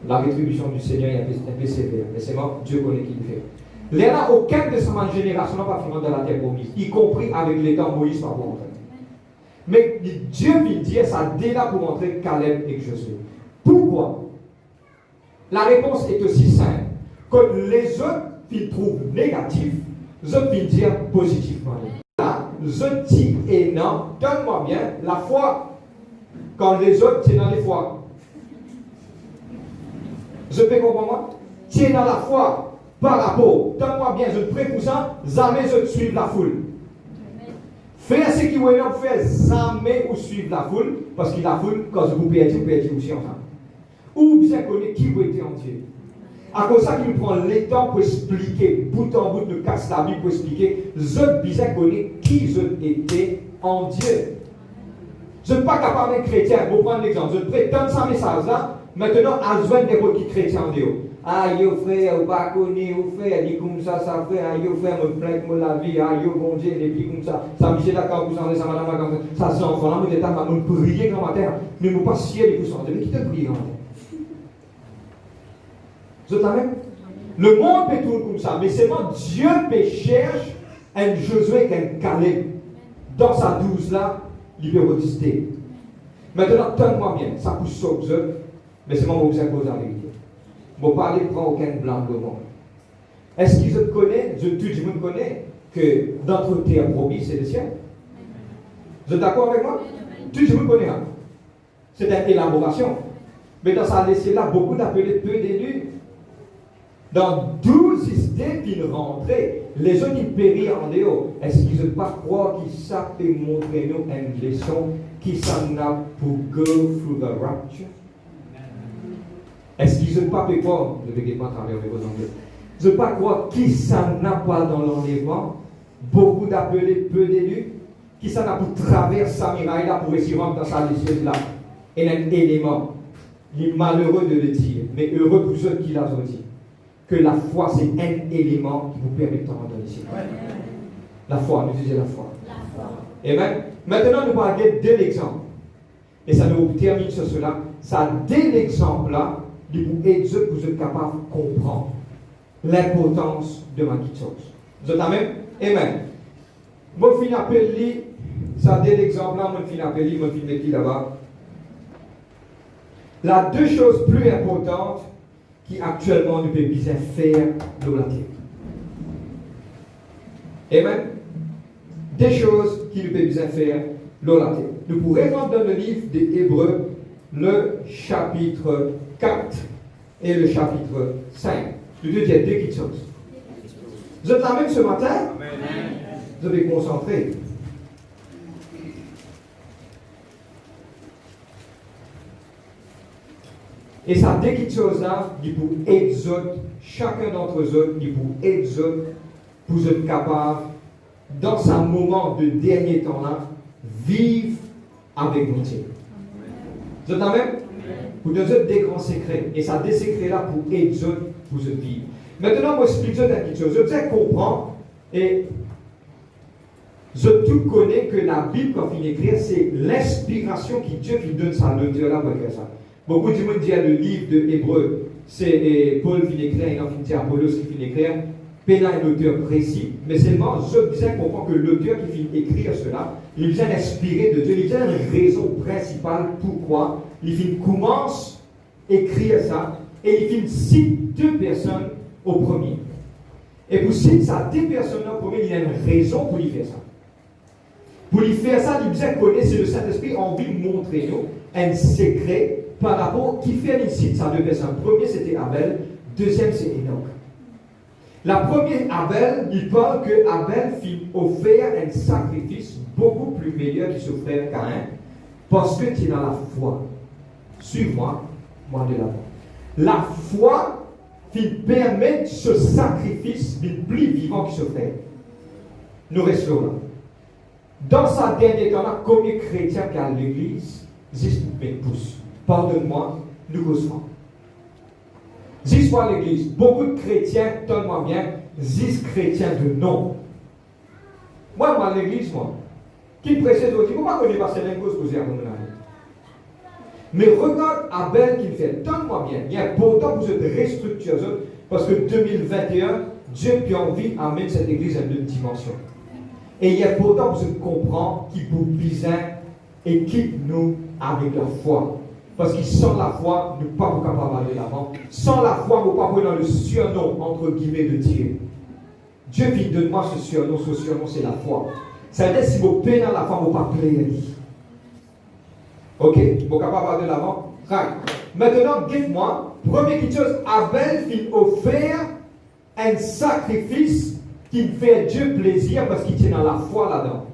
La rétribution du Seigneur est un peu sévère. Mais c'est moi, Dieu connaît qui le fait. Il n'y a aucun de sa génération n'a pas fini dans la terre promise, y compris avec les temps Moïse par contre. Mais Dieu vient dire ça dès là pour entrer Caleb et Josué. Pourquoi? La réponse est aussi simple. Quand les autres ils trouvent négatif, je viens dire positivement. Là, je dis et non, donne-moi bien la foi. Quand les autres, c'est dans les foi. Je peux comprendre moi? Tu es dans la foi par rapport. Donne-moi bien, je prie pour ça, jamais je suive la foule. Faire ce qui est faire, jamais ou suivre la foule, parce que la foule, quand vous perdez aussi ensemble. Ou bien connaître qui vous êtes en Dieu. À cause de ça, qu'il prend le temps pour expliquer, bout en bout de casse la Bible pour expliquer, je bien connaître qui je étais en Dieu. Je ne suis pas capable d'être chrétien. Pour prendre l'exemple, je prétends ce message-là, maintenant, à besoin des qui chrétiens en Dieu. Ah, yo frère, ou pas connu, ou frère, dit comme ça fait, ah, yo frère, me plaint que la vie, ah, yo bon Dieu, les pieds comme ça, ça me fait d'accord, vous en ça madame, ça c'est enfant là, mais t'es pas, me prier grand matin, mais me pas scier les poussons, mais qui te prie grand matin? Vous êtes là même? Le monde peut tout comme ça, mais c'est moi, Dieu peut chercher un Josué qui est calé dans sa douce là, il peut résister. Maintenant, donne-moi bien, ça pousse sur eux, mais c'est moi qui vous impose la vérité. Je ne vais pas aller prendre aucun blanc de monde. Est-ce qu'ils te connaissent? Tout le monde connaît que notre terre promise, c'est le ciel. Vous êtes d'accord avec moi? Tout le monde connaît. C'est une élaboration. Mais dans sa laissé là, beaucoup d'appelés peu d'élus. Dans 12 idées qui rentraient, les autres ils périrent en dehors. Est-ce qu'ils ne peuvent pas croire qu'ils savent montrer nous une leçon qui s'en a pour go through the rapture? Est-ce qu'ils ne peuvent pas croire, ne vais pas travailler avec vos anglais, je ne peux pas croire qui s'en a pas dans l'enlèvement, beaucoup d'appelés, peu d'élus, qui s'en a pour traverser sa miraille là pour essayer de rentrer dans sa lessive là. Et un élément, il est malheureux de le dire, mais heureux pour ceux qui l'ont dit. Que la foi, c'est un élément qui vous permet de rentrer ici. La foi, nous disons la foi. Amen. Maintenant, nous allons regarder deux exemples. Et ça nous termine sur cela. Ça, deux exemples là, vous aider pour être capable de comprendre l'importance de ma petite chose. Vous êtes amen? Amen. Je vais finir par lire, ça deux exemples là, je vais finir par lire, je vais finir par là-bas. La deux choses plus importantes qui actuellement nous peut bien faire dans la terre. Amen. Des choses qui nous peuvent bien faire dans la terre. Nous pourrons prendre dans le livre des Hébreux le chapitre 4 et le chapitre 5. Je veux dire deux petites choses. Vous êtes là même ce matin? Amen. Vous devez concentrer. Et ça, dès quelque chose là, il pour aider chacun d'entre eux, il pour aider pour être capable, dans ce moment de dernier temps là, vivre avec mon Dieu. Vous êtes là même? Pour nous donner des grands secrets. Et ça, des secrets là pour aider pour se vivre. Maintenant, moi, je explique une petite chose. Je sais comprendre, et je tout connais que la Bible, quand il écrit, c'est l'inspiration qui Dieu qui donne ça, le Dieu là pour écrire ça. Beaucoup de monde disent le livre de Hébreux, c'est Paul qui l'écrit, et non, c'est Apollos qui l'écrit. Pénin est un auteur précis, mais seulement je disais comprendre que l'auteur qui vient écrire cela, il vient inspiré de Dieu, il vient une raison principale pourquoi il commence à écrire ça, et il cite deux personnes au premier. Et pour citer ça, deux personnes au premier, il y a une raison pour lui faire ça. Pour lui faire ça, il vient connaître, c'est le Saint-Esprit a envie de montrer nous un secret par rapport qui fait une cite ça deux personnes. Le premier c'était Abel, deuxième c'est Enoch. La première, Abel, il parle que Abel fit offert un sacrifice beaucoup plus meilleur que son frère Caïn, parce que tu es dans la foi. Suis-moi, moi de l'avant. La foi qui permet ce sacrifice d'être plus vivant que ce frère. Nous restons là. Dans sa dernière temps, combien de chrétiens qui a l'église, juste une pouce. pardonne-moi, nous causons. Zis fois l'église, beaucoup de chrétiens, donne-moi bien, zis chrétiens de non. Moi, l'église, moi, qui précède aussi, pourquoi on n'est pas certaine cause pour dire mais regarde Abel qui me fait, donne-moi bien, il y a pourtant vous êtes restructurés, parce que 2021, Dieu qui a envie amène cette église à une autre dimension. Et il y a pourtant vous comprend qui vous bizarre et quitte nous avec la foi. Parce que sans la foi, nous ne sommes pas capables d'aller l'avant. Sans la foi, nous ne sommes pas dans le surnom, entre guillemets, de Dieu. Dieu vit de moi ce surnom c'est la foi. Ça veut dire si vous peinez la foi, vous ne pouvez pas plaire. Ok, vous êtes capable d'aller l'avant. Right. Maintenant, dites-moi, première chose, Abel fit offert un sacrifice qui fait Dieu plaisir parce qu'il tient dans la foi là-dedans.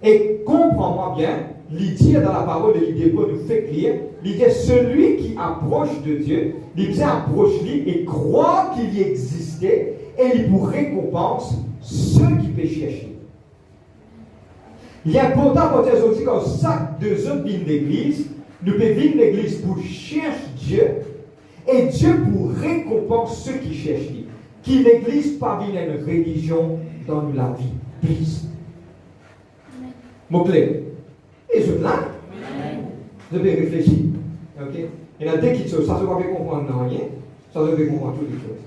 Et comprends-moi bien, l'idée dans la parole de l'Hébreu nous fait clair, l'idée celui qui approche de Dieu, il approche lui et croit qu'il y existait et il vous récompense ceux qui péchent. Il est important pour dire aussi qu'en chaque deux autres vignes d'église, nous pouvons vivre l'église pour chercher Dieu et Dieu pour récompense ceux qui cherchent lui. Qui l'église pas une religion dans la vie. Please. Mon clé. Et je là, je vais réfléchir. Ok? Il y a deux petites choses. Ça, je ne vais pas comprendre rien. Ça, je vais comprendre toutes les choses.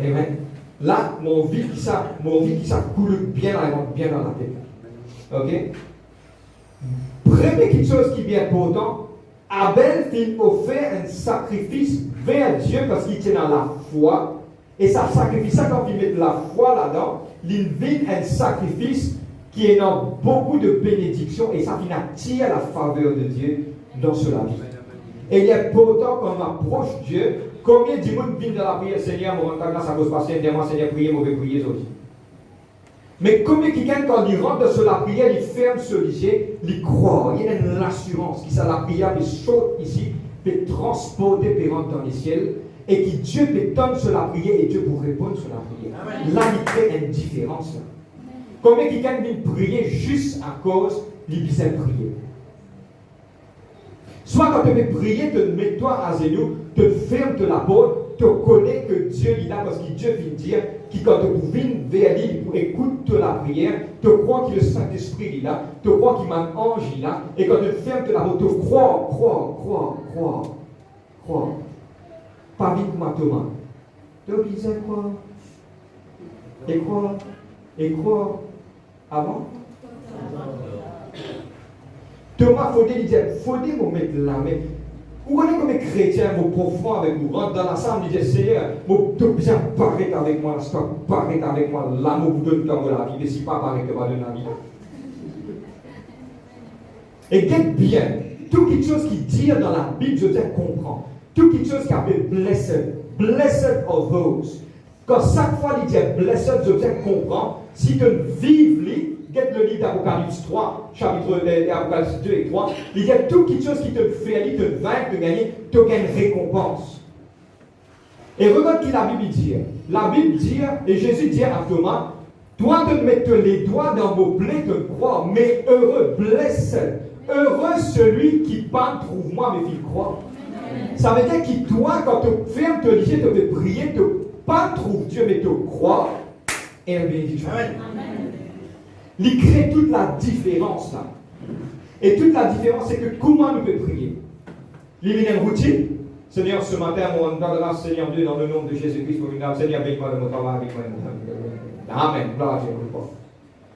Amen. Là, mon vie qui ça coule bien dans la tête. Ok? Première petite chose qui est bien important, Abel fit offert un sacrifice vers Dieu parce qu'il tient dans la foi. Et ça sacrifice, ça quand il met de la foi là-dedans, il vit un sacrifice qui est dans beaucoup de bénédictions et ça vient attirer la faveur de Dieu dans cela vie. Et il est important qu'on approche Dieu. Combien de monde viennent dans la prière, Seigneur, mon grâce, ça va se passer, moi, Seigneur, prier, mauvais prier aussi. Mais combien quelqu'un, quand il rentre sur la prière, il ferme ce lycée, il croit, il y a une assurance qui ça la prière, il saute ici, peut transporter, peut rentrer dans les ciels. Et que Dieu peut donner sur la prière et Dieu pour répondre sur la prière. Amen. Là, il crée une différence. Combien quelqu'un vient prier juste à cause il vient prier. Soit quand tu veux prier, te mets-toi à genoux, te ferme de la porte, te connais que Dieu est là parce que Dieu vient dire que quand tu viens vers lui pour écouter la prière, te crois que le Saint-Esprit est là, te crois qu'il m'a un ange là, et quand tu fermes de la porte, te crois. Pas vite comme Thomas. Tu disais quoi? Et quoi? Avant? Thomas, il disait, faut me mettre la main. Vous voyez comme les chrétiens, vos profonds avec nous, rentrent dans la salle, ils disent, Seigneur, tu bien paraître avec moi, paraître avec moi, l'amour vous donne comme la vie, mais si pas paraître, va donner la vie. Et qu'est-ce bien, toute quelque chose qui dit dans la Bible, je tiens comprendre. Toute quelque chose qui appelle blessed are those. Quand chaque fois il dit blessed, je tiens comprendre, si tu vives lui, get le livre d'Apocalypse 3, chapitre d'Apocalypse 2 et 3, il y a toute quelque chose qui te fait, te vaincre, te gagner, te gagne récompense. Et regarde ce que la Bible dit. La Bible dit, et Jésus dit à Thomas, toi de mettre les doigts dans vos plaies, de croire, mais heureux, blessed, heureux celui qui parle, trouve-moi, mais qui croit. Ça veut dire que toi, quand tu fermes te lier, tu veux prier, tu pas trouve Dieu, mais tu crois, et la bénédiction. Il crée toute la différence là. Et toute la différence, c'est que comment nous pouvons prier? Il y a une routine. Seigneur, ce matin, mon grâce, Seigneur Dieu, dans le nom de Jésus-Christ, Seigneur, avec moi, de mon travail, avec moi. Amen. Gloire à Dieu.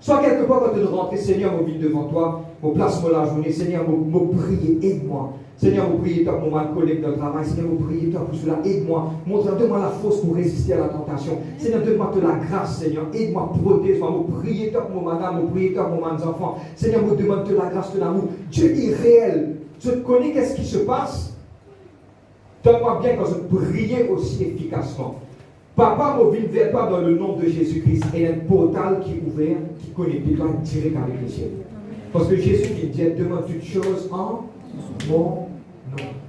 Soit quelque part quand tu rentres, Seigneur, mon vie devant toi, mon place-moi la journée, Seigneur, mon prier, aide-moi. Seigneur, mon prier, toi, mon mal collègue de travail, Seigneur, mon prier, toi, pour cela, aide-moi. Montre-moi la force pour résister à la tentation. Seigneur, donne-moi de la grâce, Seigneur, aide-moi, protège-moi, mon prier, toi, mon madame, mon prier, toi, mon enfant. Seigneur, me demande de la grâce, de l'amour. Dieu est réel. Je connais qu'est-ce qui se passe. Donne-moi bien quand je priais aussi efficacement. Papa me vient vers toi dans le nom de Jésus-Christ. Et un portal qui est ouvert, qui connecte toi direct avec le ciel. Parce que Jésus qui dit, demande toutes choses en mon nom.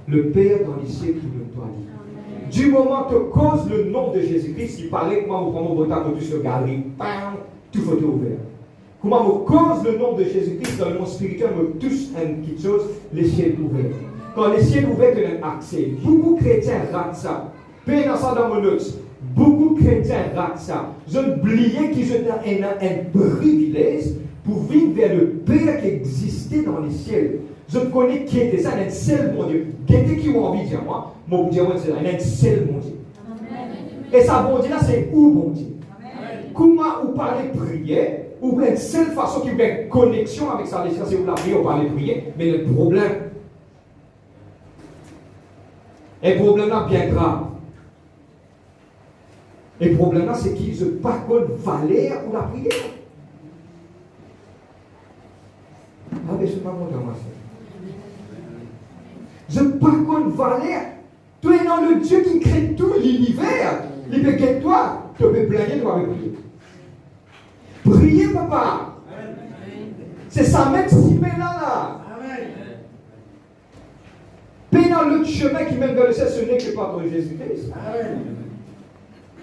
Le Père dans les cieux qui nous doit dire. Du moment que cause le nom de Jésus-Christ, il paraît que moi, je prends mon portable, je touche le galerie, tout faut ouvert. Comment me cause le nom de Jésus-Christ dans le monde spirituel, me touche une petite chose, les ciels ouverts. Quand les ciels ouverts, que l'on accès. Beaucoup de chrétiens ratent ça. Paix dans ça dans mon notes. Beaucoup de chrétiens ratent ça. Ils ont oublié qu'ils ont un privilège pour vivre vers le Père qui existait dans les ciels. Je connais qui était ça, un seul mon Dieu. Quelqu'un qui a envie de dire moi, mon Dieu, c'est un seul mon Dieu. Et ça, bon Dieu là, c'est où bon Dieu? Comment vous parlez prière, ou une seule façon qui a une connexion avec ça, c'est vous la prière, vous parlez prière, mais le problème, et le problème là bien grave. Et le problème là, c'est qu'ils ne pas de valeur pour la prière. Ah, mais je ne sais pas moi. Je ne pas de valeur. Tu es dans le Dieu qui crée tout l'univers. Il peut que toi, tu peux plaigner, tu vas prier. Priez, papa. C'est ça, même si mais là. Paix dans l'autre chemin qui mène vers le ciel, ce n'est que par Jésus-Christ.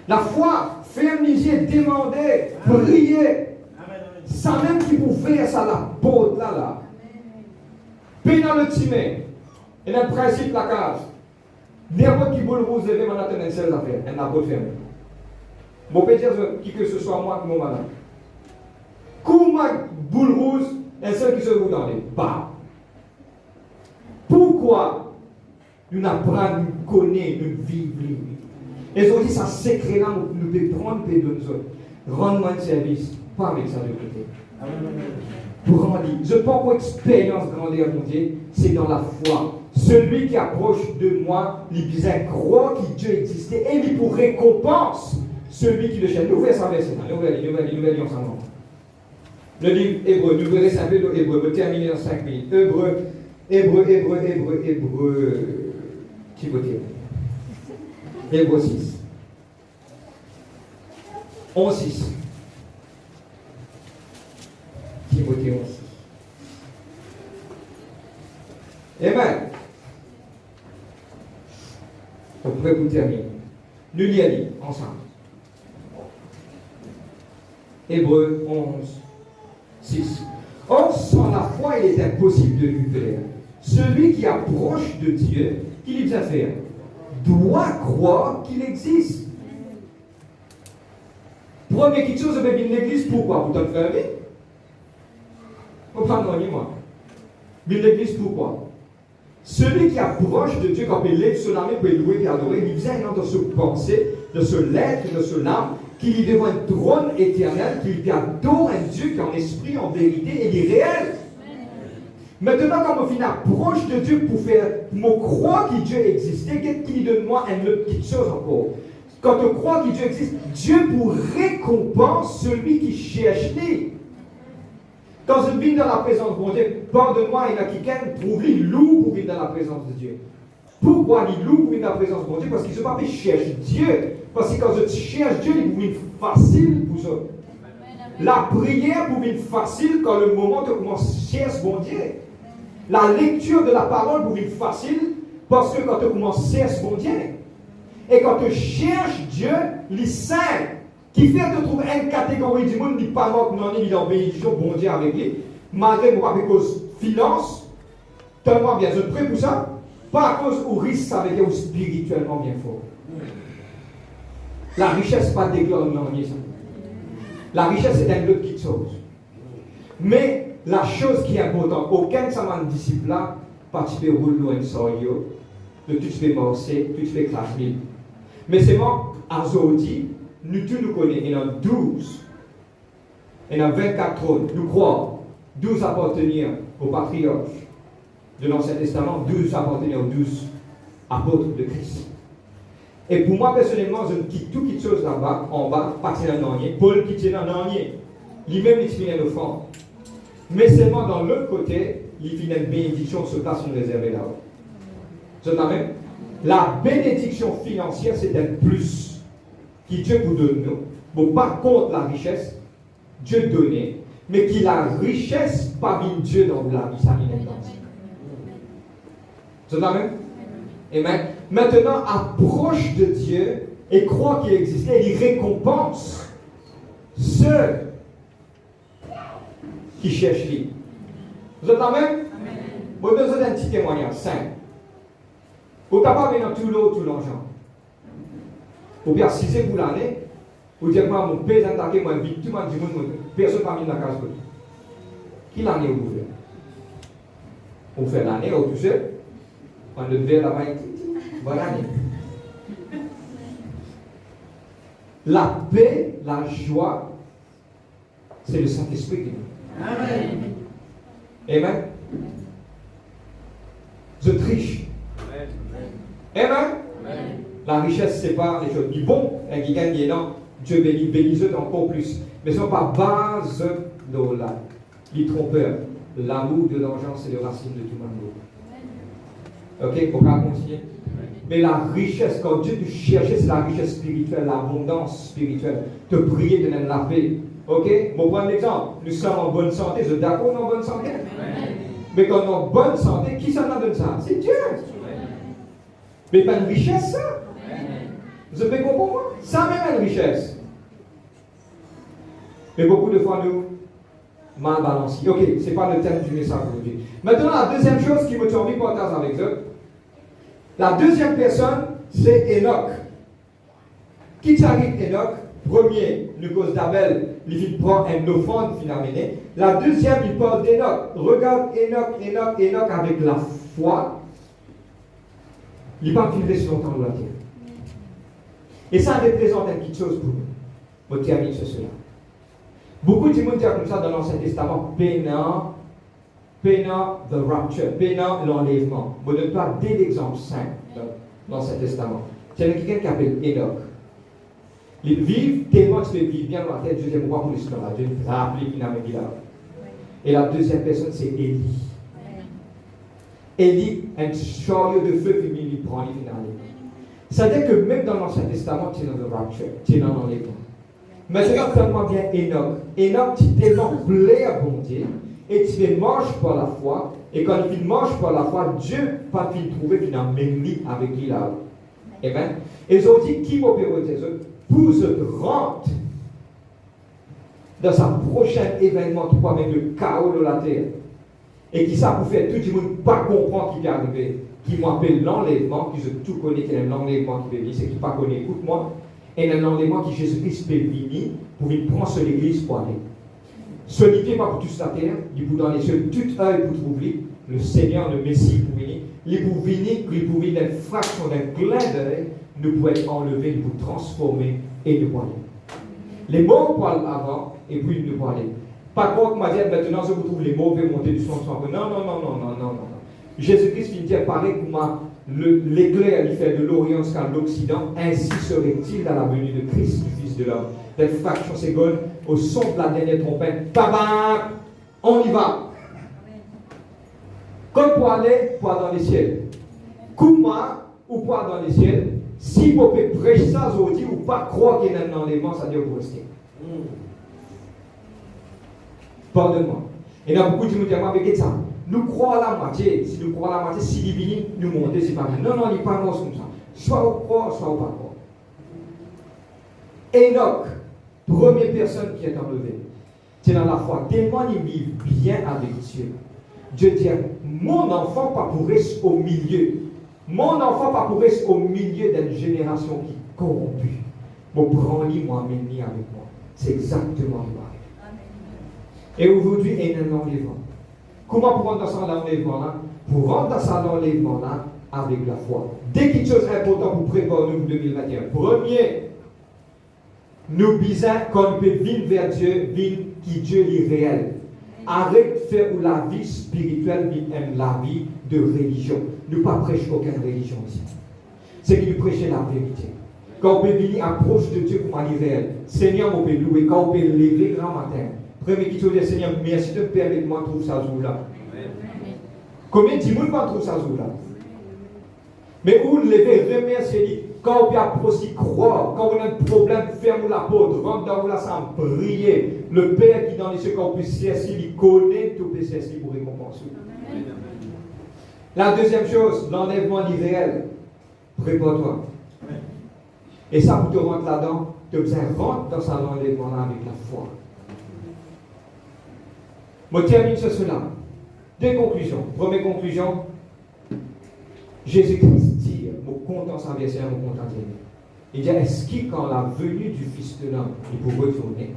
La foi, ferme les yeux, demandez, priez. Ça même qui vous fait ça, la porte là. Paix dans le timé. Et dans le principe de la case. N'importe qui veut vous lever, maintenant, une seule affaire. Elle n'a pas fermé. Bon, peut dire qui que ce soit moi, mon malade. Comment boule rouge, un seul qui se roule dans les bas. Pourquoi nous n'apprenons pas, nous connaissons, nous vivons. Et aujourd'hui, ça secret là, nous devons prendre les deux autres. Rendre un service, pas avec ça de côté. Pour rendre, je pense qu'expérience grandeur, mon Dieu, c'est dans la foi. Celui qui approche de moi, il disait croire que Dieu existait et il pour récompense celui qui le cherche. Nous verrons ça verset là, nous verrons ensemble. Le livre Hébreu, nous verrons ça peu de Hébreu, je terminer dans 5 minutes. Hébreu, Timothée. Hébreu 6. 11-6. Timothée 11-6. Amen. On pourrait vous terminer. Nous lisons ensemble. Hébreu 11-6. Or, sans la foi, il est impossible de lui plaire. Celui qui approche de Dieu, qui lui vient faire, doit croire qu'il existe. Première petite chose, je vais venir l'église, pourquoi? Pour te faire vivre. On prend moi. Venir l'église, pourquoi? Celui qui approche de Dieu, quand il lève son âme pour louer et adorer, il vient dans ce pensée, de ce l'être, de ce âme, qui lui devant un trône éternel, qui lui adore un Dieu qui est en esprit, en vérité, et il est réel. Maintenant, quand on finit approche de Dieu pour croire que Dieu existait, qu'est-ce qu'il donne moi une autre petite chose encore? Quand on croit que Dieu existe, Dieu pour récompense celui qui cherche lui. Quand je vis dans la présence de mon Dieu, pardonne-moi, il y en a quelqu'un trouve il loue pour vivre dans la présence de Dieu. Pourquoi il loue pour vivre dans la présence de mon Dieu? Parce qu'il ne se pas cherche Dieu. Parce que quand je cherche Dieu, il est facile pour ça. La prière pour être facile quand le moment où tu commences à chercher mon Dieu. La lecture de la parole pour être facile parce que quand tu commences à chercher mon Dieu. Et quand tu cherches Dieu, les saints, qui fait que tu trouves une catégorie du monde qui n'est pas mort, non, il est en bénédiction, bon Dieu avec lui, malgré pour à cause finance, tellement bien, je prie pour ça, pas à cause au risque avec eux spirituellement bien fort. La richesse, pas d'éclat, non, ça. La richesse, c'est une autre petite chose. Mais la chose qui est importante, aucun de disciple là, participer au rouleau et soyo, de tout ce qui est morcé, tout ce qui est classé. Mais c'est moi, à Zodi, nous tous nous connaissons, il y en a 12, il y en a 24 trônes, nous croyons, 12 appartenir aux patriarches de l'Ancien Testament, 12 appartenir aux 12 apôtres de Christ. Et pour moi, personnellement, je quitte toute chose là-bas, en bas, partir dans l'anier. Paul quitte dans l'anier. Lui-même, il finit le fond. Mais seulement dans l'autre côté, il finit une bénédiction sur place réservée là-haut. C'est la même. La bénédiction financière, c'est un plus qui Dieu vous donne nous. Bon, par contre, la richesse, Dieu donnait, mais qui la richesse parmi Dieu dans la vie, ça n'est pas. C'est la même. Amen. Maintenant, approche de Dieu et croit qu'il existe. Et il récompense ceux qui cherchent lui. Vous êtes la même? Moi, besoin d'un petit témoignage simple. Vous êtes capable dans tout l'eau, tout l'argent. Ou bien, si c'est pour l'année, vous dites, moi, mon père est attaqué, moi, vite, tout le monde dit, personne n'a mis dans la case. Qui l'année vous faites? On fait l'année, on touche, on le devait là-bas, bonne année. La paix, la joie, c'est le Saint-Esprit qui nous. Amen. Amen. Je triche. Amen. Amen. La richesse, ce n'est pas les choses du bon, qui gagne, non. Dieu bénit eux encore plus. Mais ce n'est pas base de la. Les trompeurs. L'amour de l'argent, c'est la racine de tout mal. Ok, pour pas continuer. Mais la richesse, quand Dieu te cherche, c'est la richesse spirituelle, l'abondance spirituelle. Te prier, te donner la paix. Ok, bon, prendre l'exemple. Nous sommes en bonne santé, vous êtes d'accord, en bonne santé? Amen. Mais quand on est en bonne santé, qui s'en a donné ça? C'est Dieu. Amen. Mais pas une richesse, ça. Amen. Vous avez compris pour moi? Ça même une richesse. Mais beaucoup de fois, nous, mal balancés. Ok, ce n'est pas le thème du message aujourd'hui. Maintenant, la deuxième chose qui me tient envie de partager avec eux, la deuxième personne, c'est Enoch. Qui t'arrive Enoch? Premier, le cause d'Abel, il prend un offrande finalement. La deuxième, il parle d'Enoch. Regarde Enoch avec la foi. Il ne va pas vivre si longtemps dans la terre. Et ça représente quelque chose pour nous. Je termine sur cela. Beaucoup de gens disent comme ça dans l'Ancien Testament, peinant the rapture, peinant l'enlèvement. Je ne donne pas des exemples simples dans l'Ancien Testament. C'est quelqu'un qui s'appelle Enoch. Ils vivent tellement qu'ils vivent bien dans la tête, je dis, pourquoi pour l'histoire? Dieu rappelle qu'il n'a même là. Et la deuxième personne, c'est Élie. Élie, un chariot de feu, puis il prend les finales. C'est-à-dire que même dans l'Ancien Testament, tu es dans le rapture, tu es dans l'enlèvement. Mais regarde tellement bien Enoch. Enoch, tu es tellement blé à bon Dieu, et tu marches par la foi, et quand il marche par la foi, Dieu pas qu'il trouver qu'il a même lui avec lui là. Amen. Et ils ont dit, qui va opérer pour se rendre dans sa prochaine événement qui va mettre le chaos de la terre. Et qui ça pour faire tout le monde pas comprendre qui est arrivé, qui m'appelle l'enlèvement, qui je tout connais, qui est l'enlèvement qui peut venir, c'est qui pas connaît, écoute-moi, et l'enlèvement qui Jésus-Christ peut venir pour venir prendre sur l'église pour aller. Celui qui n'est pas pour toute la terre, il pour dans les cieux, tout œil pour trouver, le Seigneur, le Messie pour venir, il pour venir d'une fraction d'un clin d'œil, nous pouvons être enlevés, nous pouvons transformer et nous parler. Les mots parlent avant et puis nous parler. Par contre, m'a dit maintenant, je vous trouve les mots peuvent monter du son. Non. Jésus-Christ finit dire pareil comme l'éclair il fait de l'Orient jusqu'à l'Occident, ainsi serait-il dans la venue de Christ, du Fils de l'homme. Des fractions secondes, au son de la dernière trompette, tabac, on y va. Comme pour aller dans les ciels. Comment ou pas dans les ciels, si vous pouvez prêcher ça aujourd'hui ou pas croire qu'il y a un enlèvement, ça veut dire que vous restez. Pardonne-moi. Et il y a beaucoup de gens qui disent, avec ça, nous croyons la moitié. Si nous croyons la moitié, si divine, nous montons, c'est pas mal. Non, il n'est pas mort comme ça. Soit on croit, soit on ne pas croire. Enoch, première personne qui est enlevée, c'est dans la foi. Tellement il vit bien avec Dieu. Dieu dit, mon enfant pas pour rester au milieu. Mon enfant pas pour rester au milieu d'une génération qui est corrompue. Bon, prends-lui, moi, amène-lui avec moi. C'est exactement pareil. Et aujourd'hui, il y a un enlèvement. Comment pour rendre dans cet enlèvement-là? Pour rendre dans cet enlèvement-là avec la foi. Dès quelque chose important pour préparer nous pour 2021. Premier, nous disons qu'on peut venir vers Dieu, venir qui Dieu est réel. Arrête de faire où la vie spirituelle aime la vie de religion. Nous ne prêchons aucune religion ici. C'est que nous prêchons la vérité. Quand on peut venir approche de Dieu pour manière réelle, Seigneur, on peut louer. Quand on peut lever grand matin, premier qui te dit, Seigneur, merci de me permettre de trouver ça jour-là. Combien de monde va trouver ça jour-là? Mais où lever, remercier, quand on peut approcher, croire, quand on a un problème, ferme la porte, rentre dans la salle, prier. Le Père qui est dans les cieux, quand on peut cesser, il connaît tout peut cesser pour récompenser. La deuxième chose, l'enlèvement irréel. Prépare-toi. Et ça, pour te rentrer là-dedans, tu as besoin de rentrer dans cet enlèvement-là avec la foi. Je termine sur cela. Deux conclusions. Première conclusion, Jésus-Christ dit, mon content sa verset, mon content d'aimer. Il dit, est-ce qu'il, quand la venue du Fils de l'homme, il peut retourner,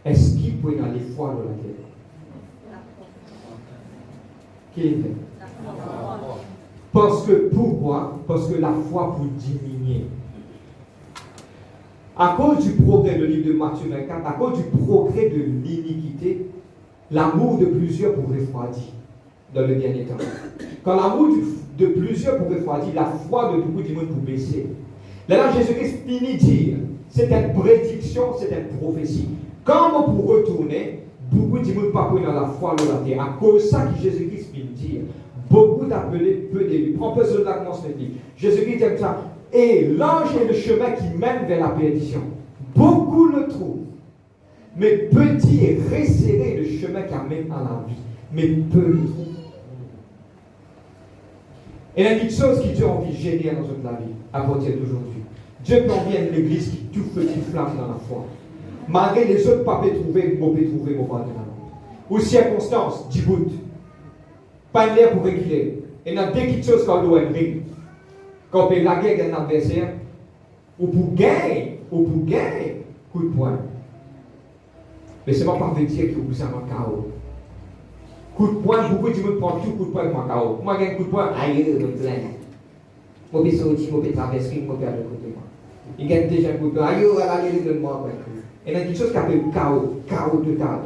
est-ce qu'il peut aller foi dans la terre? Qui est Parce que, pourquoi? Parce que la foi pour diminuer. À cause du progrès, le livre de Matthieu 24, à cause du progrès de l'iniquité, l'amour de plusieurs pour refroidir dans le dernier temps. Quand l'amour de plusieurs pour refroidir, la foi de beaucoup de monde pour baisser. Là, Jésus-Christ finit de dire, c'est une prédiction, c'est une prophétie. Quand on pour retourner, beaucoup de monde pas dans la foi de la terre. À cause de ça que Jésus-Christ finit de dire, beaucoup d'appelés, peu d'élus. Prends peu de la commence de dire. Jésus-Christ dit ça. Et l'ange est le chemin qui mène vers la perdition. Beaucoup le trouvent. Mais petit et resserré le chemin qui amène à la vie. Mais peu le trouvent. Et il y a une chose qui Dieu a envie de gérer dans notre vie à partir d'aujourd'hui. Dieu peut envier une église qui tout feu, qui flamme dans la foi. Malgré les autres pas peuvent trouver, mon partenaire. Aux circonstances, du bout. Pas une l'air pour réguler. Et dans des petites choses qu'on doit régler. Quand on peut la guerre d'un adversaire, ou pour gagner, coup de poing. Mais ce n'est pas veut dire que vous avez un chaos. Coup de poing, beaucoup de monde prend tout coup de poing comme un chaos. Moi, j'ai un coup de poing, aïe, je me plains. Je vais sortir, je vais traverser, je vais perdre le côté. Il gagne déjà un coup de poing, aïe, je vais moi. Et il y a quelque chose qui s'appelle chaos total.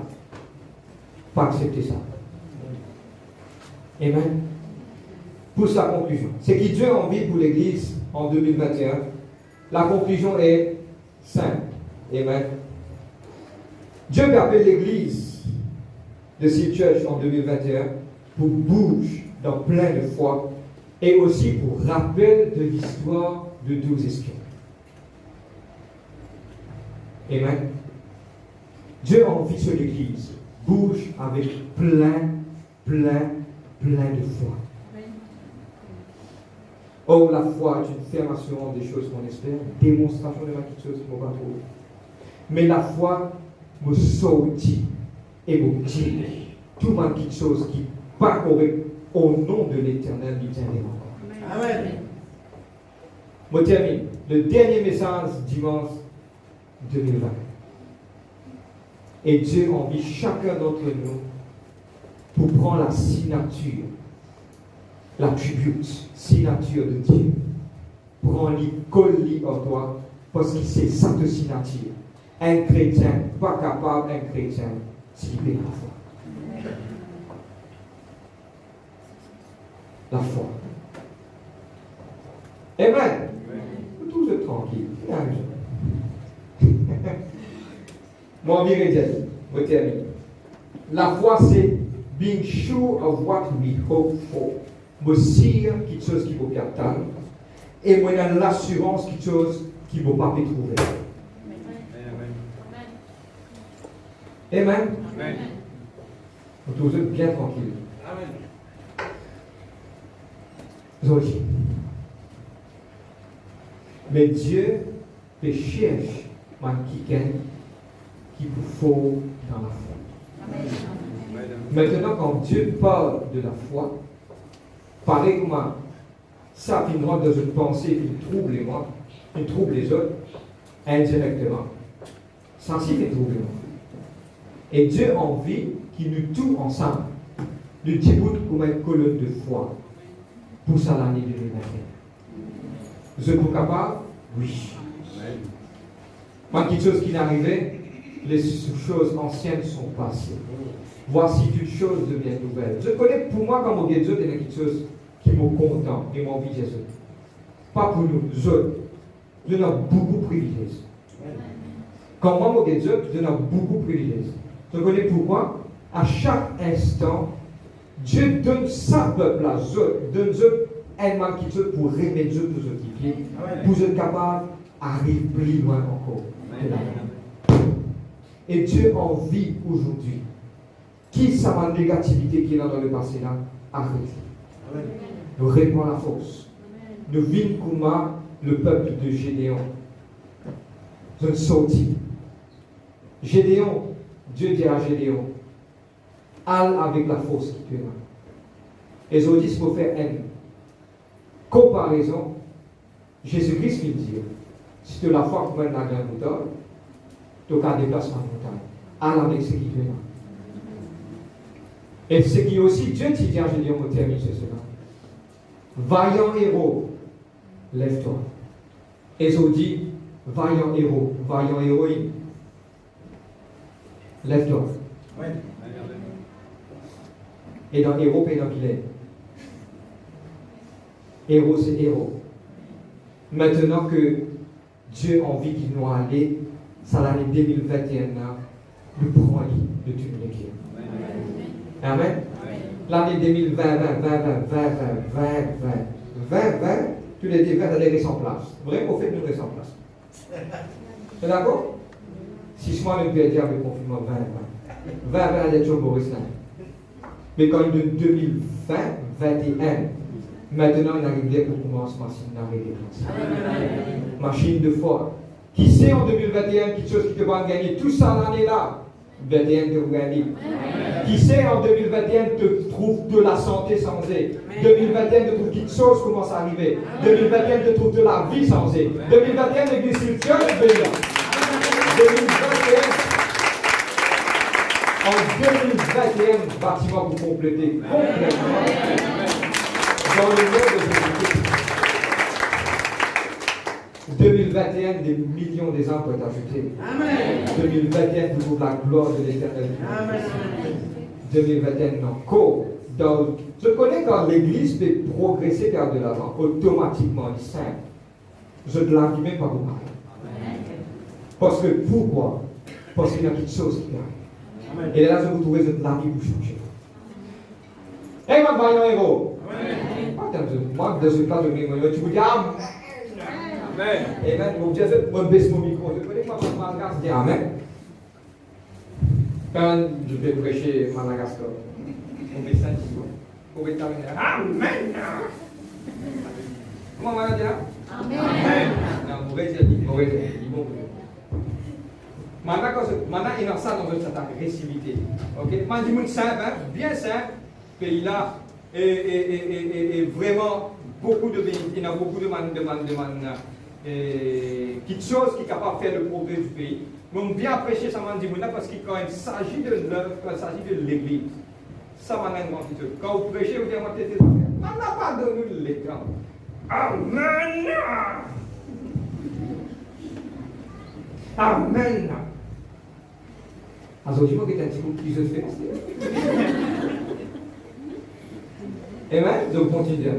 Pas accepter ça. Amen. Pour sa conclusion, c'est que Dieu a envie pour l'Église en 2021. La conclusion est simple. Amen. Dieu appelle l'Église de Seal Church en 2021 pour bouger dans plein de foi et aussi pour rappel de l'histoire de 12 espions. Amen. Dieu a envie sur l'Église bouge avec plein de foi. Oh, la foi est une ferme assurance des choses qu'on espère, démonstration de quelque chose qu'on va trouver. Mais la foi me sortit et me dit tout le monde quelque chose qui pas correct au nom de l'Éternel du encore. Amen. Je termine. Le dernier message dimanche 2020. Et Dieu envie chacun d'entre nous pour prendre la signature, l'attribut, signature de Dieu. Prends-lui, colle-lui en toi, parce que c'est ça de signature. Un chrétien, pas capable, un chrétien, s'il paie la foi. La foi. Amen. Vous tous êtes tranquilles. Mon ami Rédiel, je termine. La foi, c'est being sure of what we hope for. Me dire quelque chose qui va bien attendre. Et moi, dans l'assurance quelque chose qui ne va pas me trouver. Amen. Amen. Vous tous êtes bien tranquilles. Amen. Zoji. Mais Dieu te cherche, quelqu'un qui vous faut dans la foi. Amen. Maintenant, quand Dieu parle de la foi, pareil comme ça qui rentre dans une pensée qui trouble les moi, qui trouble les autres, indirectement. Ça aussi qui trouble les moi. Et Dieu a envie qu'il nous tout ensemble, nous déboute comme une colonne de foi pour ça l'année 2021. Vous êtes capable? Oui. Pas quelque chose qui n'arrivait, les choses anciennes sont passées. Voici toutes choses deviennent nouvelles. Je connais pour moi, quand mon Dieu, il y a quelque chose qui me content et m'envie de Jésus. Pas pour nous, je n'ai beaucoup de privilèges. Quand moi, mon Dieu, je n'ai beaucoup de privilèges. Je connais pourquoi, à chaque instant, Dieu donne sa peuple à eux, donne eux un mal qui pour remettre Dieu pour eux qui pieds, pour être capable d'arriver plus loin encore que la main. Et Dieu en vit aujourd'hui. Qui ça ma négativité qui est là dans le passé là, arrêtez. Nous répondons la force. Nous vîmes comme le peuple de Gédéon. Nous sommes sortis. Gédéon, Dieu dit à Gédéon, allez avec la force qui te est là. Et aujourd'hui, il faut faire haine. comparaison, Jésus-Christ vient dire, si tu as la foi pour mettre dans la bouteille, tu as un déplacement de montagne. Alors avec ce qui fait là. Et ce qui est aussi, Dieu te dit, je dis, on termine sur cela. Vaillant héros, lève-toi. Et je dis, vaillant héros, vaillant héroïne, lève-toi. Oui. Et dans héros, il y a un pilet. Héros, c'est héros. Maintenant que Dieu a envie qu'il nous aille, ça l'année 2021, nous prenons de tout le monde. Amen. L'année 2020, 20, tous les défaites allaient rester en place. Vrai qu'au fait, nous restons en place. C'est d'accord? Si moi, je peux dire avec le confinement 20 allait être Boris. Mais quand il est 2020, 21, maintenant, on arrive pour commencer machine d'arrêt. Machine de foi. Qui sait en 2021 quelque chose qui te va gagner tout ça l'année-là? 21 te gagner. Qui sait en 2021 te trouve de la santé sans aide. 2021 te trouve quelque chose commence à arriver. 2021 te trouve de la vie sans aide. 2021 l'église spirituelle est belle. 2021 en 2021 bâtiment pour compléter complètement dans le monde de Jésus-Christ. 2021, des millions des âmes vont être ajoutées. 2021, toujours la gloire de l'Éternel. 2021, encore. Je connais quand l'Église peut progresser vers de l'avant, automatiquement, il est simple. Je ne l'envie même pas vous parler. Parce que pourquoi? Parce qu'il y a quelque chose qui arrive. Et là, je vous trouvez de la vie pour changer. Et moi, vaillant héros. Moi, dans ce cas, tu vous dis, Amen. Amen. Vous dites, je baisse mon micro. Je connais moi, Madagascar, je dis Amen. Quand je vais prêcher Madagascar, on met ça, vous pouvez terminer. Amen. Comment on va dire? Amen. Non, mauvais dire, mauvais dire. Maintenant, il y a ça dans cette agressivité. Ok? Moi, je dis simple, hein? Bien simple. Pays-là est vraiment beaucoup de bénéfices. Il y a beaucoup de quelque chose qui est capable de faire le progrès du pays. Mais on vient prêcher ça parce qu'il quand il s'agit de l'œuvre, quand il s'agit de l'église, ça m'a un grand petit truc. Quand vous prêchez, vous dites, on n'a pas donné l'écran. Amen. Amen. Alors, dis-moi que tu as un petit peu qui se fait. Amen. Donc, continue.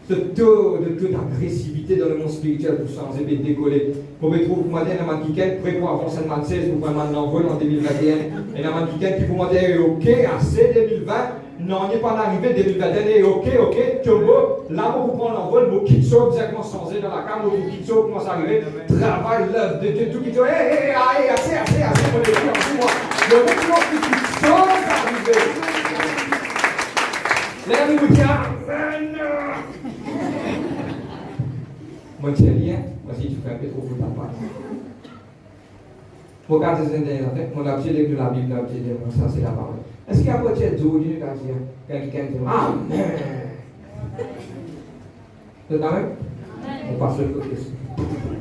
Ce taux d'agressivité dans le monde spirituel pour changer et décoller. Vous pouvez trouver un man qui prévoit avant 16 pour un envol en 2021. Et un man qui vous monter OK, assez 2020. Non, on n'est pas arrivé 2021. Et OK, tu vois, là, vous prenez l'envol, vous quittez ça directement changé dans la carte, vous quittez ça, commence à arriver. Travail, l'œuvre de Dieu, tout qui dit, assez, on est plus en moi. Le moment qui quitte ça, c'est arrivé. Là, vous dites, Amen. Moi, je ne sais rien. Moi, si tu fais un peu trop pour ta part. Regardez ces dernières affaires. Mon objet de la Bible, ça, c'est la parole. Est-ce qu'il y a un peu de Dieu quand quelqu'un dit Amen? C'est la même? On passe le côté.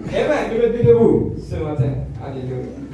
Eh bien, je vais dire de vous ce matin. Alléluia.